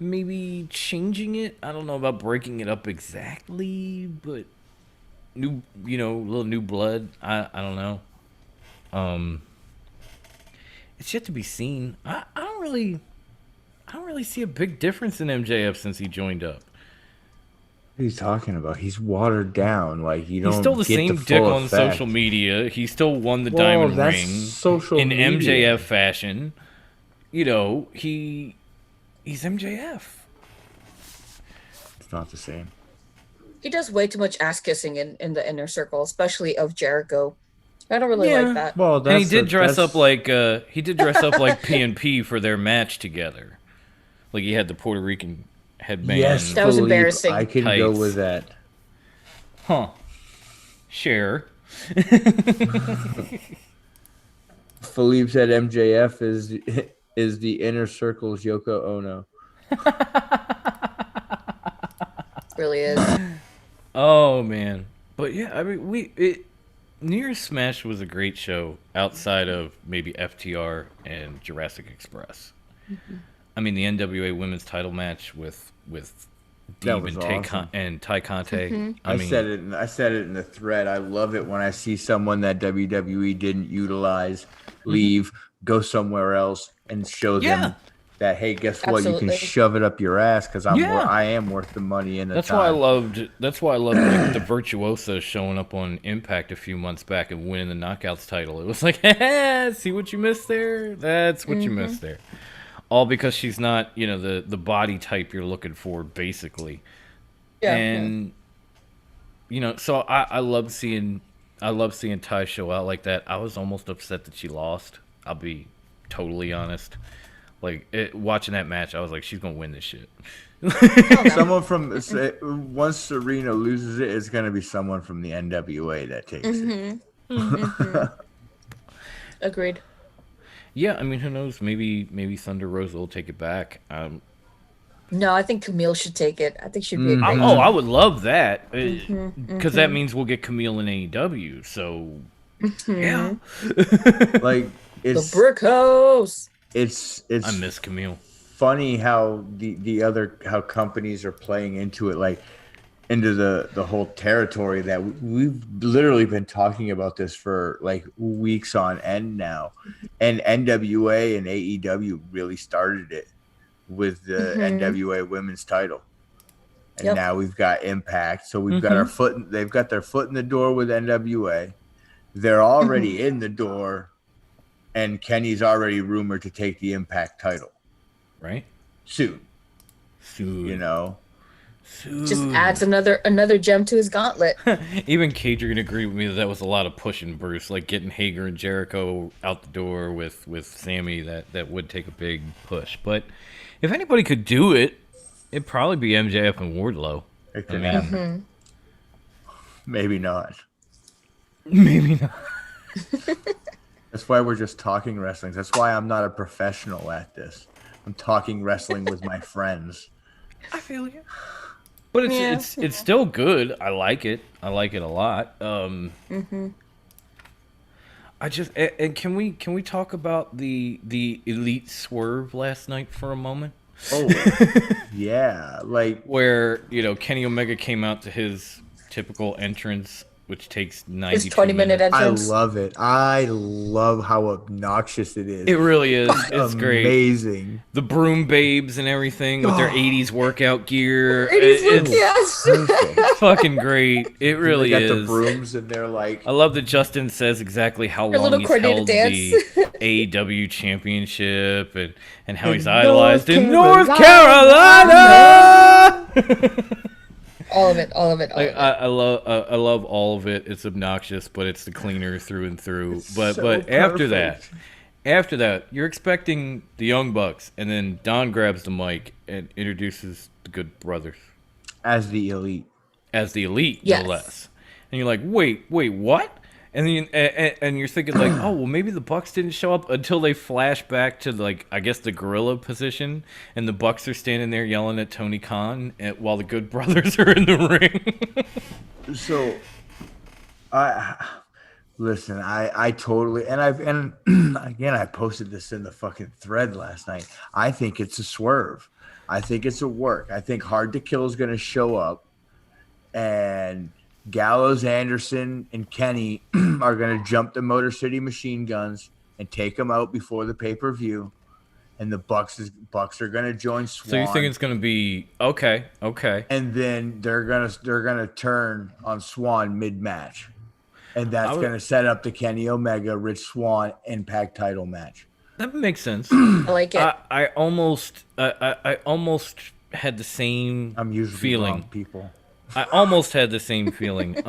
Maybe changing it. I don't know about breaking it up exactly, but little new blood. I don't know. It's yet to be seen. I don't really see a big difference in MJF since he joined up. What are you talking about? He's watered down. Like you don't. He's still the get same the dick full on effect. social media. He still won the Well, diamond that's ring social in media. MJF fashion. You know, he's MJF. It's not the same. He does way too much ass kissing in the inner circle, especially of Jericho. I don't really like that. Well, And he that's did dress up like P&P for their match together. Like he had the Puerto Rican headband. Yes, That was Philippe, embarrassing. I can go Tights. with that. Huh. Share. Philippe said MJF is the inner circle's Yoko Ono. Really is. Oh man. But yeah, I mean New Year's Smash was a great show outside of maybe FTR and Jurassic Express. Mm-hmm. I mean the NWA women's title match with That Deeb was and awesome. Ty Conte. Mm-hmm. I mean, said it. I said it in the thread. I love it when I see someone that WWE didn't utilize leave, go somewhere else, and show Yeah. them that hey, guess what? You Absolutely. can shove it up your ass because Yeah. I am worth the money and the That's time. why I loved like, the Virtuoso showing up on Impact a few months back and winning the Knockouts title. It was like, see what you missed there? That's what you missed there. All because she's not, the body type you're looking for, basically. Yeah. And so I love seeing Ty show out like that. I was almost upset that she lost. I'll be totally honest. Like watching that match, I was like, she's gonna win this shit. Someone from once Serena loses it, it's gonna be someone from the NWA that takes it. Agreed. Yeah, I mean, who knows? Maybe Thunder Rosa will take it back. No, I think Camille should take it. I think she'd be a great. I would love that because that means we'll get Camille in AEW. So yeah, Like The it's Brick House. it's I miss Camille. funny how how companies are playing into it, like into the whole territory that we've literally been talking about this for like weeks on end now, and NWA and AEW really started it with the NWA women's title, and Yep. now we've got Impact, so we've got our they've got their foot in the door with NWA. They're already in the door, and Kenny's already rumored to take the Impact title Right? soon. Soon. Just adds another gem to his gauntlet. Even Cage, you're gonna agree with me that was a lot of pushing Bruce, like getting Hager and Jericho out the door with Sammy. That would take a big push. But if anybody could do it, it'd probably be MJF and Wardlow. It can I mean- happen. Maybe not. Maybe not. That's why we're just talking wrestling. That's why I'm not a professional at this. I'm talking wrestling with my friends. I feel you. But it's still good. I like it. I like it a lot. I just and can we talk about the Elite Swerve last night for a moment? Oh, yeah. Like, Where Kenny Omega came out to his typical entrance, which takes 90 His 20-minute entrance. I love it. I love how obnoxious it is. It really is. It's great. Amazing. The broom babes and everything with their 80s workout gear. Yes. Perfect. Fucking great. It really they got is. the brooms and they're like, I love that Justin says exactly how Your long little he's coordinated held dance. the AEW championship and how he's North idolized in Carolina. North Carolina. All of it. I love all of it. It's obnoxious, but it's the cleaner through and through. It's But so after perfect. that, you're expecting the Young Bucks, and then Don grabs the mic and introduces the Good Brothers as the Elite. as the Elite, Yes. no less. And you're like, wait, what? And then, and you're thinking like, oh well, maybe the Bucks didn't show up until they flash back to like I guess the gorilla position, and the Bucks are standing there yelling at Tony Khan, while the Good Brothers are in the ring. So, listen, I totally, and again, I posted this in the fucking thread last night. I think it's a swerve. I think it's a work. I think Hard to Kill is going to show up, and Gallows, Anderson, and Kenny are going to jump the Motor City Machine Guns and take them out before the pay-per-view. And the Bucks are going to join Swan. So you think it's going to be okay? And then they're gonna turn on Swan mid-match, and that's going to set up the Kenny Omega Rich Swan Impact title match. That makes sense. I like it. I almost had the same I'm usually feeling. wrong, people. I almost had the same feeling.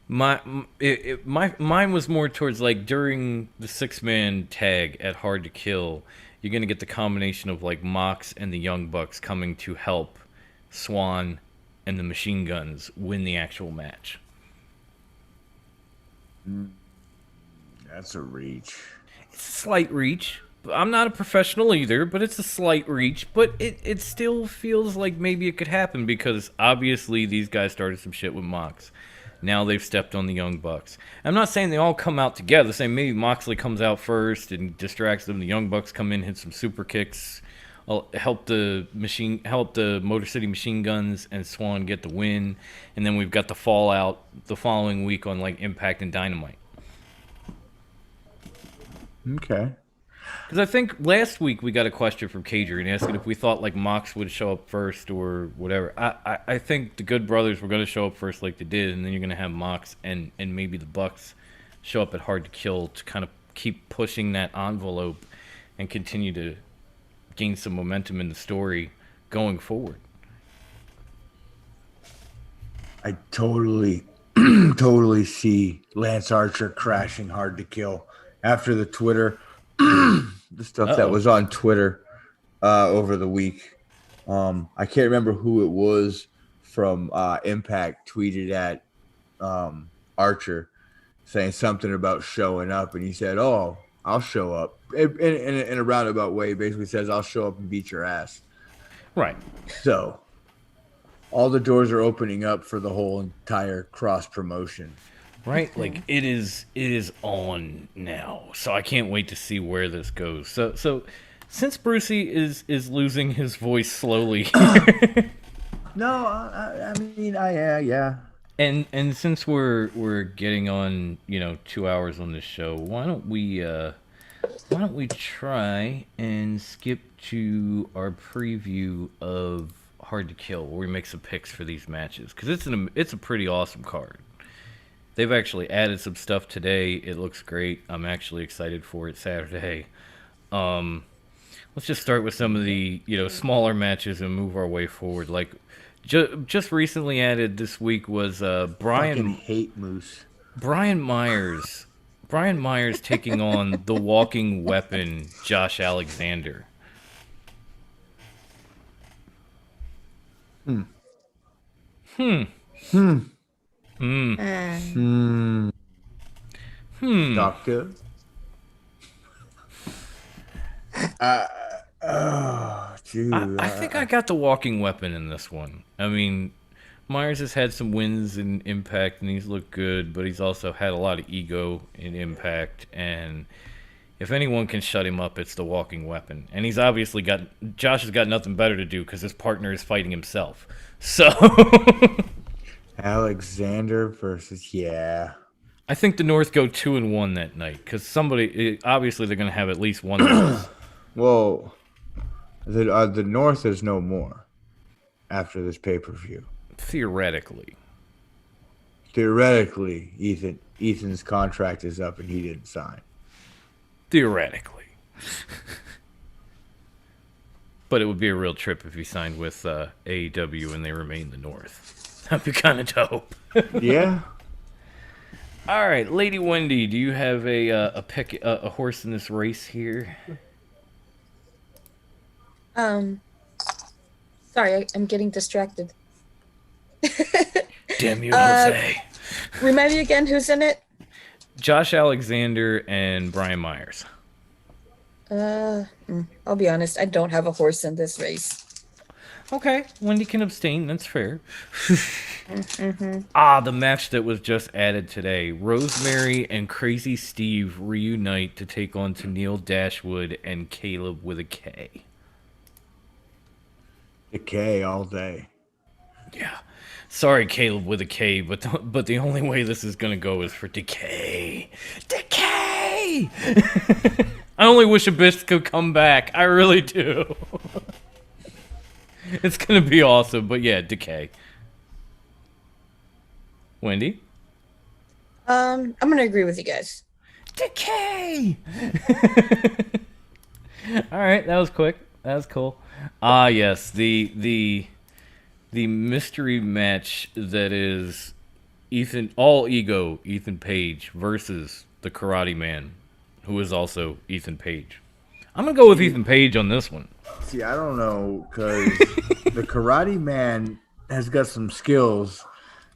Mine was more towards like during the 6-man tag at Hard to Kill, you're gonna get the combination of like Mox and the Young Bucks coming to help Swan and the Machine Guns win the actual match. That's a reach. It's a slight reach. I'm not a professional either, but it's a slight reach. But it still feels like maybe it could happen because obviously these guys started some shit with Mox. Now they've stepped on the Young Bucks. I'm not saying they all come out together. Saying maybe Moxley comes out first and distracts them. The Young Bucks come in, hit some super kicks, help the Motor City Machine Guns and Swan get the win, and then we've got the fallout the following week on like Impact and Dynamite. Okay. Because I think last week we got a question from Cadrian asking if we thought like Mox would show up first or whatever. I think the Good Brothers were going to show up first like they did, and then you're going to have Mox and maybe the Bucks show up at Hard to Kill to kind of keep pushing that envelope and continue to gain some momentum in the story going forward. I totally see Lance Archer crashing Hard to Kill after the Twitter. The stuff that was on Twitter over the week. I can't remember who it was from Impact tweeted at Archer saying something about showing up, and he said, "Oh, I'll show up." In a roundabout way, he basically says, "I'll show up and beat your ass." Right. So all the doors are opening up for the whole entire cross promotion. Right, like it is on now, so I can't wait to see where this goes. So since Brucey is losing his voice slowly, No, I mean, yeah. and since we're getting on 2 hours on this show, why don't we try and skip to our preview of Hard to Kill, where we make some picks for these matches because it's a pretty awesome card. They've actually added some stuff today. It looks great. I'm actually excited for it Saturday. Let's just start with some of the smaller matches and move our way forward. Like just recently added this week was Fucking hate Moose. Brian Myers. Brian Myers taking on the walking weapon Josh Alexander. Doctor. Dude. I think I got the walking weapon in this one. I mean, Myers has had some wins in Impact, and he's looked good, but he's also had a lot of ego in Impact, and if anyone can shut him up, it's the walking weapon. And he's obviously Josh has got nothing better to do because his partner is fighting himself. So... Alexander versus I think the North go 2-1 that night because obviously they're going to have at least one loss. Well, the North is no more after this pay-per-view. Theoretically, Ethan's contract is up and he didn't sign. Theoretically. But it would be a real trip if he signed with AEW and they remain the North. That'd be kind of dope. Yeah. All right, Lady Wendy, do you have a pick, a horse in this race here? Sorry, I'm getting distracted. Damn you, Jose. Remind me again who's in it? Josh Alexander and Brian Myers. I'll be honest. I don't have a horse in this race. Okay, Wendy can abstain. That's fair. The match that was just added today. Rosemary and Crazy Steve reunite to take on Tennille Dashwood and Caleb with a K. The K all day. Yeah. Sorry, Caleb with a K, but the only way this is going to go is for Decay. Decay! I only wish Abyss could come back. I really do. It's going to be awesome, but yeah, Decay. Wendy? I'm gonna agree with you guys. Decay! Alright, that was quick. That was cool. Yes, the mystery match that is all ego Ethan Page versus the Karate Man, who is also Ethan Page. I'm gonna go with Ethan Page on this one. See, I don't know, because the Karate Man has got some skills,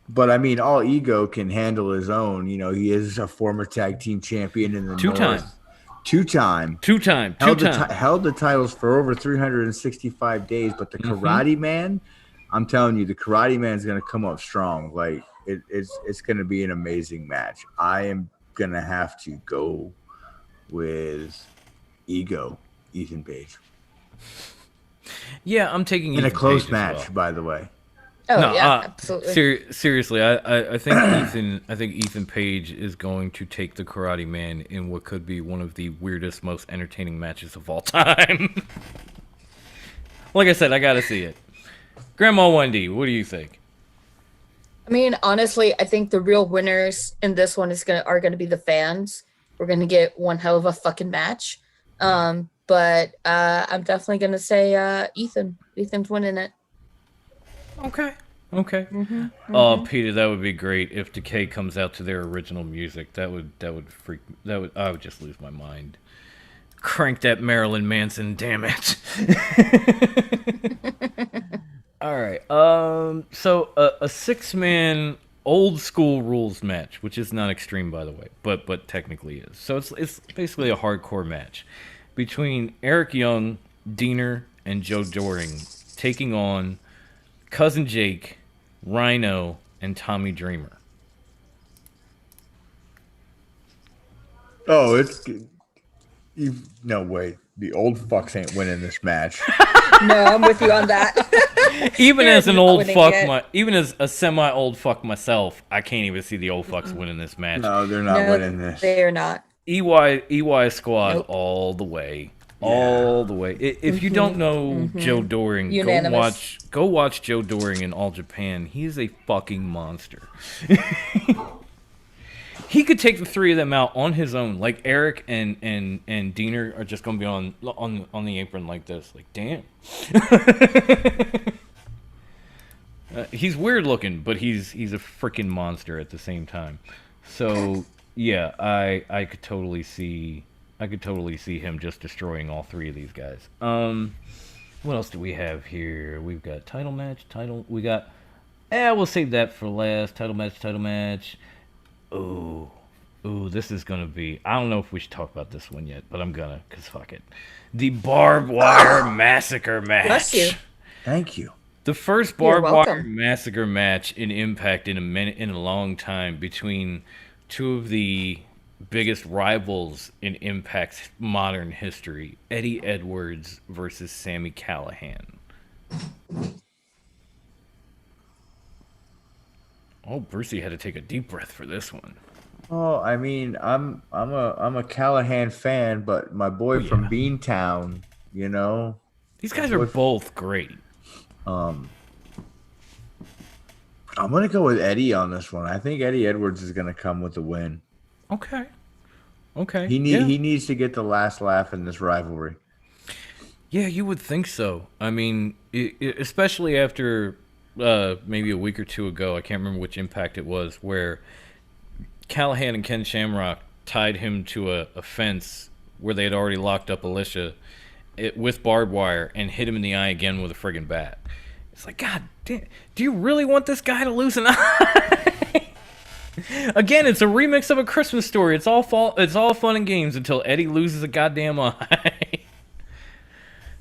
but I mean, all ego can handle his own. You know, he is a former tag team champion in the Two-time. Held the titles for over 365 days, but the Karate Man, I'm telling you, the Karate Man's going to come up strong. Like, it's going to be an amazing match. I am going to have to go with ego, Ethan Page. Yeah, I'm taking in Ethan a close Page match, as well. by the way. Oh No, yeah, absolutely. Seriously, I think Ethan Page is going to take the Karate Man in what could be one of the weirdest, most entertaining matches of all time. Like I said, I gotta see it. Grandma Wendy, what do you think? I mean, honestly, I think the real winners in this one are gonna be the fans. We're gonna get one hell of a fucking match. But I'm definitely gonna say Ethan. Ethan's winning it. Okay. Peter, that would be great if Decay comes out to their original music. I would just lose my mind. Crank that Marilyn Manson, damn it. All right. So a 6-man old school rules match, which is not extreme, by the way, but technically is. So it's basically a hardcore match between Eric Young, Diener, and Joe Doring, taking on Cousin Jake, Rhino, and Tommy Dreamer. Oh, no way. The old fucks ain't winning this match. No, I'm with you on that. Even as an old fuck, it. even as a semi-old fuck myself, I can't even see the old fucks winning this match. No, they're not winning this. They're not. EY squad Nope. all the way. All the way. If you don't know Joe Doring, Unanimous. go watch Joe Doring in All Japan. He is a fucking monster. He could take the three of them out on his own. Like Eric and Diener are just gonna be on the apron like this. Like, damn. He's weird looking, but he's a freaking monster at the same time. So yeah, I could totally see him just destroying all three of these guys. What else do we have here? We've got title match. We'll save that for last. Title match. Ooh, this is gonna be. I don't know if we should talk about this one yet, but I'm gonna, cause fuck it. The Barbed Wire Massacre match. Bless you. Thank you. The first You're Barbed Wire welcome. Massacre match in Impact in a long time between two of the biggest rivals in Impact's modern history, Eddie Edwards versus Sammy Callahan. Oh, Brucey had to take a deep breath for this one. Oh, I mean, I'm a Callahan fan, but my boy from Beantown, you know. These guys are both great. I'm gonna go with Eddie on this one. I think Eddie Edwards is gonna come with the win. Okay. He needs to get the last laugh in this rivalry. Yeah, you would think so. I mean, especially after maybe a week or two ago, I can't remember which Impact it was, where Callahan and Ken Shamrock tied him to a fence where they had already locked up Alicia with barbed wire and hit him in the eye again with a friggin' bat. It's like, God damn, do you really want this guy to lose an eye? Again, it's a remix of A Christmas Story. It's all fun and games until Eddie loses a goddamn eye.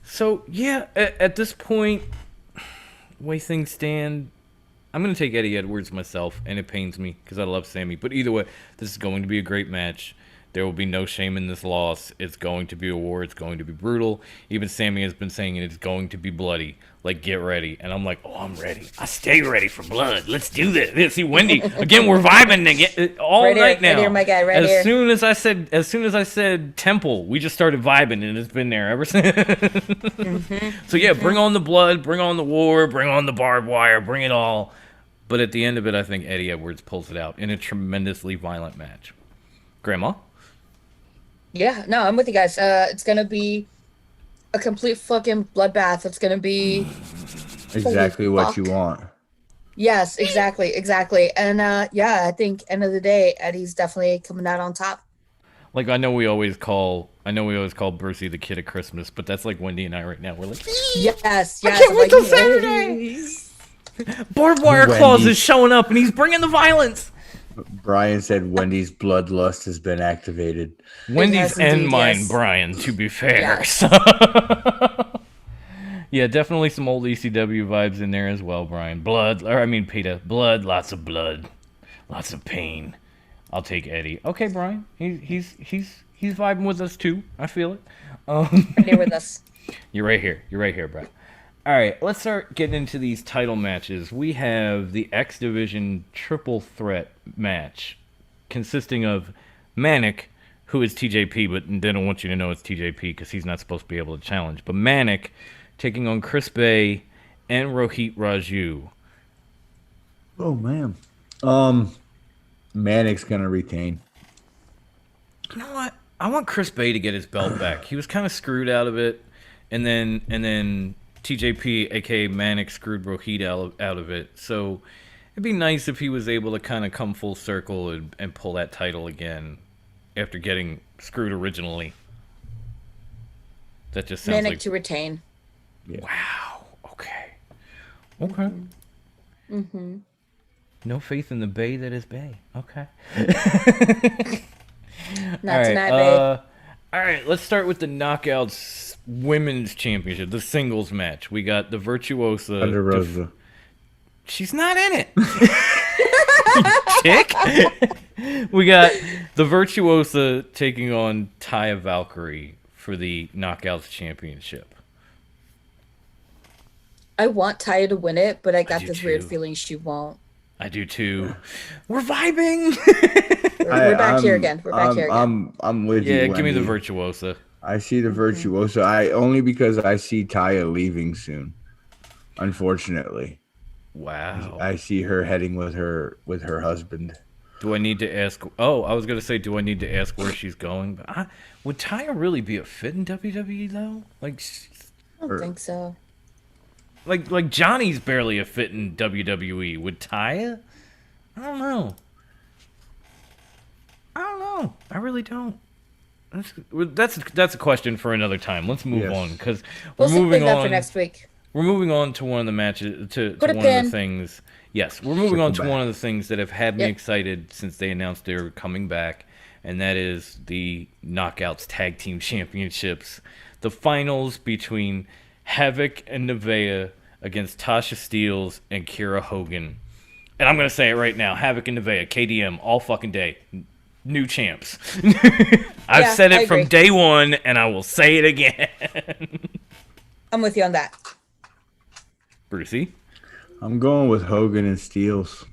So yeah, at this point, way things stand, I'm gonna take Eddie Edwards myself, and it pains me because I love Sammy. But either way, this is going to be a great match. There will be no shame in this loss. It's going to be a war. It's going to be brutal. Even Sammy has been saying it's going to be bloody. Like, get ready. And I'm like, oh, I'm ready. I stay ready for blood. Let's do this. See, Wendy, again, we're vibing again all Right night here, now. right here, my guy, right here. As soon as I said temple, we just started vibing, and it's been there ever since. So yeah, bring on the blood, bring on the war, bring on the barbed wire, bring it all. But at the end of it, I think Eddie Edwards pulls it out in a tremendously violent match. Grandma? Yeah, no, I'm with you guys. It's gonna be a complete fucking bloodbath. It's gonna be Exactly what fuck. you want. Yes, exactly. And yeah, I think end of the day, Eddie's definitely coming out on top. Like, I know we always call Brucey the kid of Christmas, but that's like Wendy and I right now. We're like, Yes. I can't wait till Saturday. barbed wire claws Wendy. is showing up, and he's bringing the violence. Brian said Wendy's bloodlust has been activated. Wendy's has and indeed, mine, yes. Brian, to be fair. Yes. Yeah, definitely some old ECW vibes in there as well, Brian. Peter. Blood, lots of blood. Lots of pain. I'll take Eddie. Okay, Brian. He's vibing with us too. I feel it. Right here with us. You're right here, bro. All right, let's start getting into these title matches. We have the X Division triple threat match consisting of Manic, who is TJP, but they don't want you to know it's TJP because he's not supposed to be able to challenge. But Manic taking on Chris Bay and Rohit Raju. Oh man. Manic's gonna retain. You know what? I want Chris Bay to get his belt back. He was kind of screwed out of it, and then TJP, aka Manic, screwed Rohit out of it. So it'd be nice if he was able to kind of come full circle and pull that title again after getting screwed originally. That just sounds Manic like to retain. Yeah. wow. Okay. No faith in the Bay that is Bay. Okay. Not tonight, babe. All right, let's start with the Knockouts Women's Championship, the singles match. We got the Virtuosa. Under Rosa. She's not in it. Chick. We got the Virtuosa taking on Taya Valkyrie for the Knockouts Championship. I want Taya to win it, but I got do this weird too. feeling she won't. I do too. We're vibing. We're back here again. We're back here again. I'm with you. Yeah, give me the Wendy. Virtuosa. I see the Virtuoso. Only because I see Taya leaving soon. Unfortunately, Wow. I see her heading with her husband. Do I need to ask? Oh, I was gonna say, do I need to ask where she's going? But would Taya really be a fit in WWE though? Like, I don't think so. like Johnny's barely a fit in WWE. Would Taya? I don't know. I really don't. That's a question for another time. Let's move Yes. on because We'll we're save moving that for on. next week. We're moving on to one of the matches to Put a one of pin. the things. Yes, we're moving on to Circle one back. of the things that have had me Yep. excited since they announced they were coming back, and that is the Knockouts Tag Team Championships. The finals between Havoc and Nevaeh against Tasha Steelz and Kiera Hogan. And I'm going to say it right now. Havoc and Nevaeh, KDM, all fucking day. New champs. I've Yeah, said I it from agree. day one, and I will say it again. I'm with you on that. Brucey? I'm going with Hogan and Steels.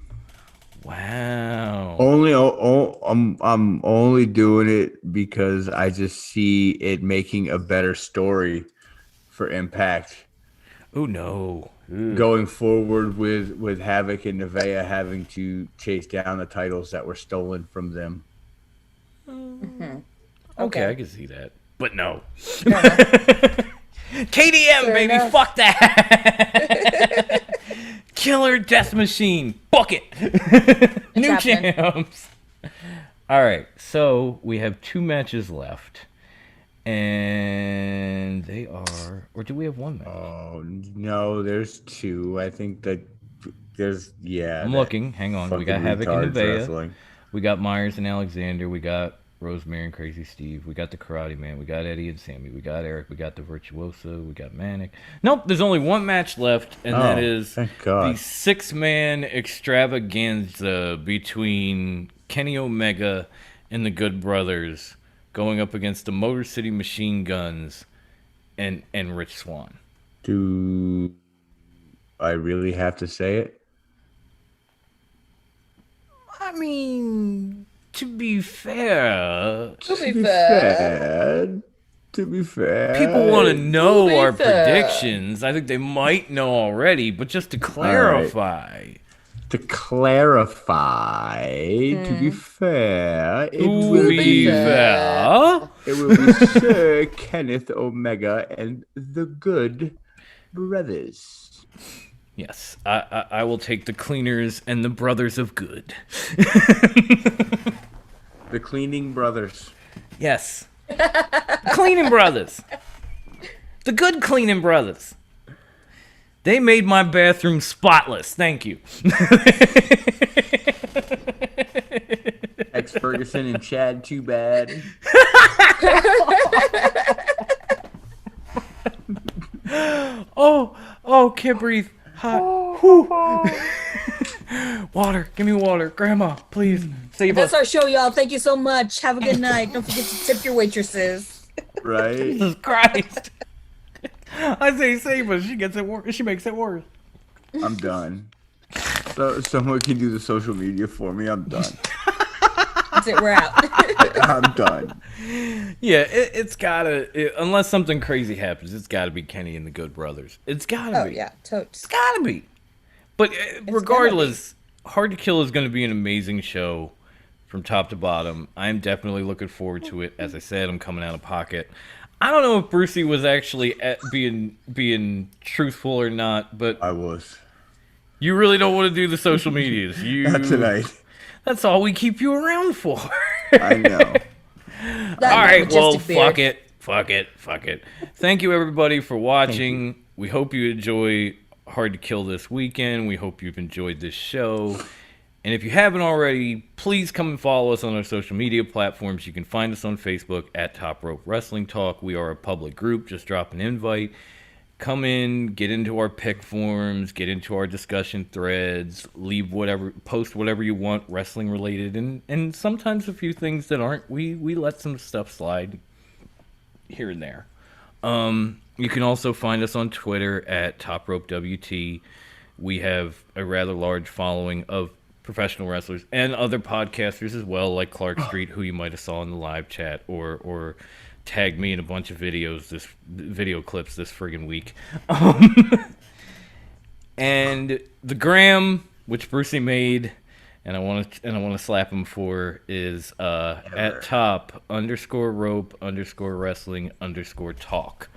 Wow. I'm only doing it because I just see it making a better story for Impact Oh, no. Ooh. going forward with Havoc and Nevaeh having to chase down the titles that were stolen from them. Okay, Okay. I can see that. But no. Fair enough. KDM, Fair baby. enough. Fuck that. Killer Death Machine. Fuck it. New It's happening. champs. All right. So we have 2 matches left. And they are. Or do we have 1 match? Oh no, there's 2. I think that I'm looking. Hang on. We got Havoc and Nevaeh. We got Myers and Alexander. We got Rosemary and Crazy Steve. We got the Karate Man. We got Eddie and Sammy. We got Eric. We got the Virtuoso. We got Manic. Nope, there's only one match left, and that is the 6-man extravaganza between Kenny Omega and the Good Brothers going up against the Motor City Machine Guns and Rich Swann. Do I really have to say it? I mean, to be fair, people want to know our predictions. I think they might know already, but just to clarify. To be fair, it will be Sir Kenneth Omega and the Good Brothers. Yes, I will take the Cleaners and the Brothers of Good. The Cleaning Brothers. Yes. Cleaning Brothers. The Good Cleaning Brothers. They made my bathroom spotless. Thank you. Ex Ferguson and Chad, too bad. Oh, can't breathe. Hot. Water. Give me water. Grandma, please. Save us. That's our show, y'all. Thank you so much. Have a good night. Don't forget to tip your waitresses. Right? Jesus Christ. I say save us. She gets it worse. She makes it worse. I'm done. So someone can do the social media for me. I'm done. That's it. We're out. I'm done. Yeah, it's gotta. Unless something crazy happens, it's gotta be Kenny and the Good Brothers. It's gotta be. Oh yeah, totes. It's gotta be. But regardless, Hard to Kill is gonna be an amazing show from top to bottom. I'm definitely looking forward to it. As I said, I'm coming out of pocket. I don't know if Brucey was actually being truthful or not, but I was. You really don't want to do the social medias. Not tonight. That's all we keep you around for. I know. All right, well, fuck it. Thank you, everybody, for watching. We hope you enjoy Hard to Kill this weekend. We hope you've enjoyed this show. And if you haven't already, please come and follow us on our social media platforms. You can find us on Facebook at Top Rope Wrestling Talk. We are a public group. Just drop an invite. Come in, get into our pick forums, get into our discussion threads, post whatever you want, wrestling related, and sometimes a few things that aren't. We let some stuff slide here and there. You can also find us on Twitter at Top Rope WT. We have a rather large following of professional wrestlers and other podcasters as well, like Clark Street, who you might have saw in the live chat, or tagged me in a bunch of video clips this friggin' week. And the gram, which Brucey made, and I want to slap him for, is at top _rope_wrestling_talk.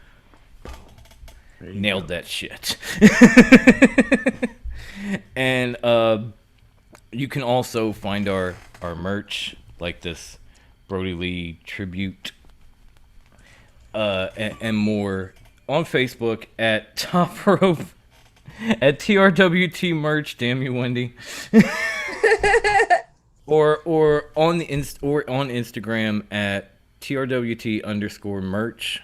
Nailed that shit. And you can also find our merch, like this Brody Lee tribute, and more on Facebook at Top Rope, at TRWT merch. Damn you, Wendy. or on Instagram at TRWT_merch.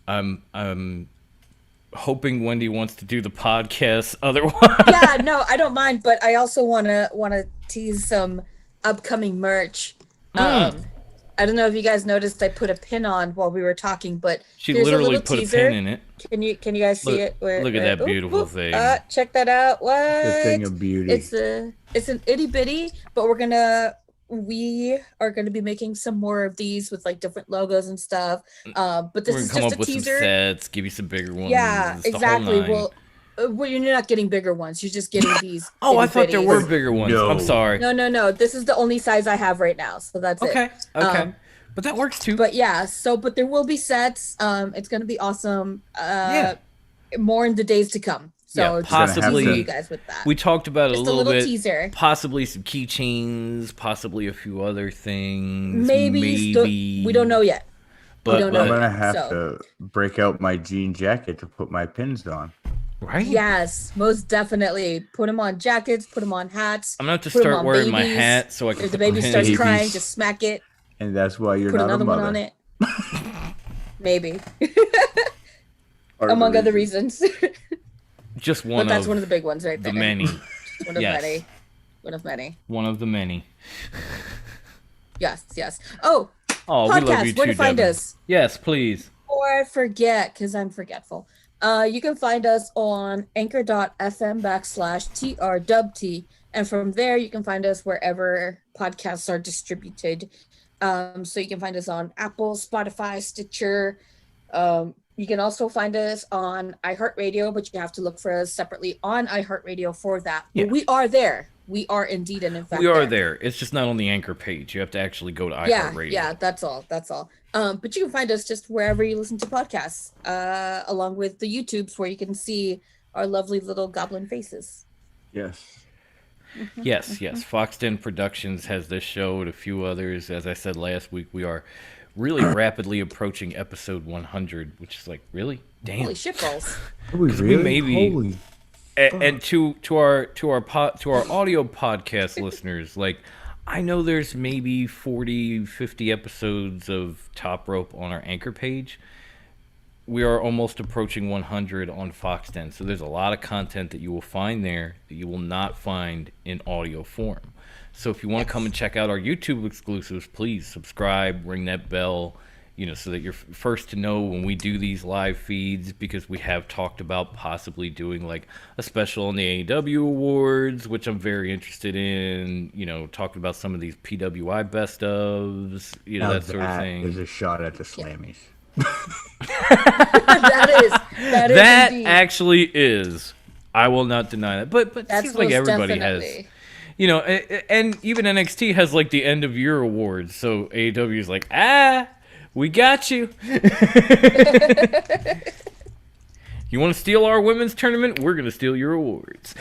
I'm hoping Wendy wants to do the podcast otherwise. Yeah, no, I don't mind, but I also wanna tease some upcoming merch. I don't know if you guys noticed I put a pin on while we were talking, but she here's literally a put teaser. a pin in it. Can you guys see it? Look at that beautiful thing. Check that out. What? The thing of beauty. It's an itty bitty, but we are gonna be making some more of these with like different logos and stuff. But this We're is gonna come just up a with teaser. some sets, give you some bigger ones. Yeah, It's the whole exactly. nine. Well, you're not getting bigger ones. You're just getting these. Oh, I thought there itty-bitties. were bigger ones. No. I'm sorry. No. This is the only size I have right now, so that's it. Okay. But that works too. But yeah, but there will be sets. It's gonna be awesome. More in the days to come. So Yeah, possibly- just see you guys with that. We talked about it Just a little bit. Teaser. Possibly some keychains, possibly a few other things. Maybe. We don't know yet. But, we don't know I'm yet. gonna have to break out my jean jacket to put my pins on. Right? Yes, most definitely. Put them on jackets, put them on hats. I'm gonna have to put 'em start on wearing my babies. hat so I can If the put my baby starts hands. crying, Babies. just smack it. And that's why you're Put not a another one mother. on it. Maybe. Part of Among the other reason. reasons. Just one But that's of one of the big ones right the there. many. One of Yes. many. One of many. One of the many. Yes, yes. Oh, Oh, we love podcast. you Where too, to find Devin. us? Yes, please. Before I forget, because I'm forgetful. You can find us on anchor.fm/TRWT. And from there, you can find us wherever podcasts are distributed. So you can find us on Apple, Spotify, Stitcher. You can also find us on iHeartRadio, but you have to look for us separately on iHeartRadio for that. Yeah. But we are there. We are indeed and in fact We are there. It's just not on the Anchor page. You have to actually go to iHeartRadio. Yeah, that's all. But you can find us just wherever you listen to podcasts, along with the YouTubes where you can see our lovely little goblin faces. Yes. Yes. Fox Den Productions has this show and a few others. As I said last week, we are really rapidly approaching episode 100, which is like, really? Damn. Holy shitballs. Are we we may be- Holy. And to our audio podcast listeners, like, I know there's maybe 40, 50 episodes of Top Rope on our Anchor page. We are almost approaching 100 on Fox Den, so there's a lot of content that you will find there that you will not find in audio form. So if you want to come and check out our YouTube exclusives, please subscribe, ring that bell, so that you're first to know when we do these live feeds, because we have talked about possibly doing like a special on the AEW Awards, which I'm very interested in, talking about some of these PWI best ofs, Now that sort of thing. is a shot at the Slammies. that is indeed. Actually is. I will not deny that. But it That's seems like most everybody definitely. has. And even NXT has like the end of year awards. So AEW is like, we got you. You want to steal our women's tournament? We're going to steal your awards.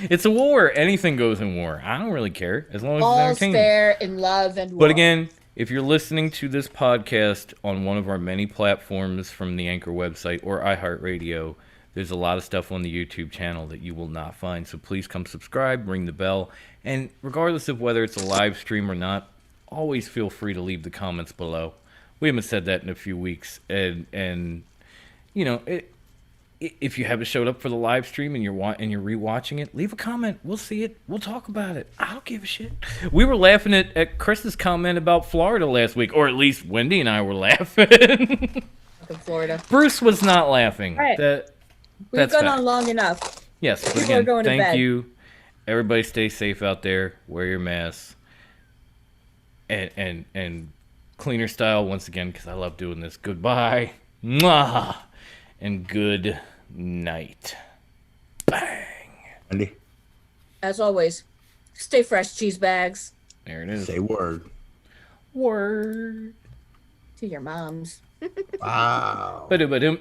It's a war. Anything goes in war. I don't really care as long as All's it's entertaining. fair in love and war. But again, if you're listening to this podcast on one of our many platforms from the Anchor website or iHeartRadio, there's a lot of stuff on the YouTube channel that you will not find. So please come subscribe, ring the bell, and regardless of whether it's a live stream or not, always feel free to leave the comments below. We haven't said that in a few weeks, and if you haven't showed up for the live stream and you're rewatching it, leave a comment. We'll see it. We'll talk about it. I don't give a shit. We were laughing at Chris's comment about Florida last week, or at least Wendy and I were laughing. in Florida. Bruce was not laughing. All right. That's We've gone fact. on long enough. Yes, but People are again, going to thank bed. you. Everybody stay safe out there. Wear your masks. And cleaner style once again, because I love doing this. Goodbye. Mwah. And good night. Bang. Andy, As always, stay fresh, cheese bags. There it is. say word. Word. To your moms. Wow. Ba-dum-ba-dum.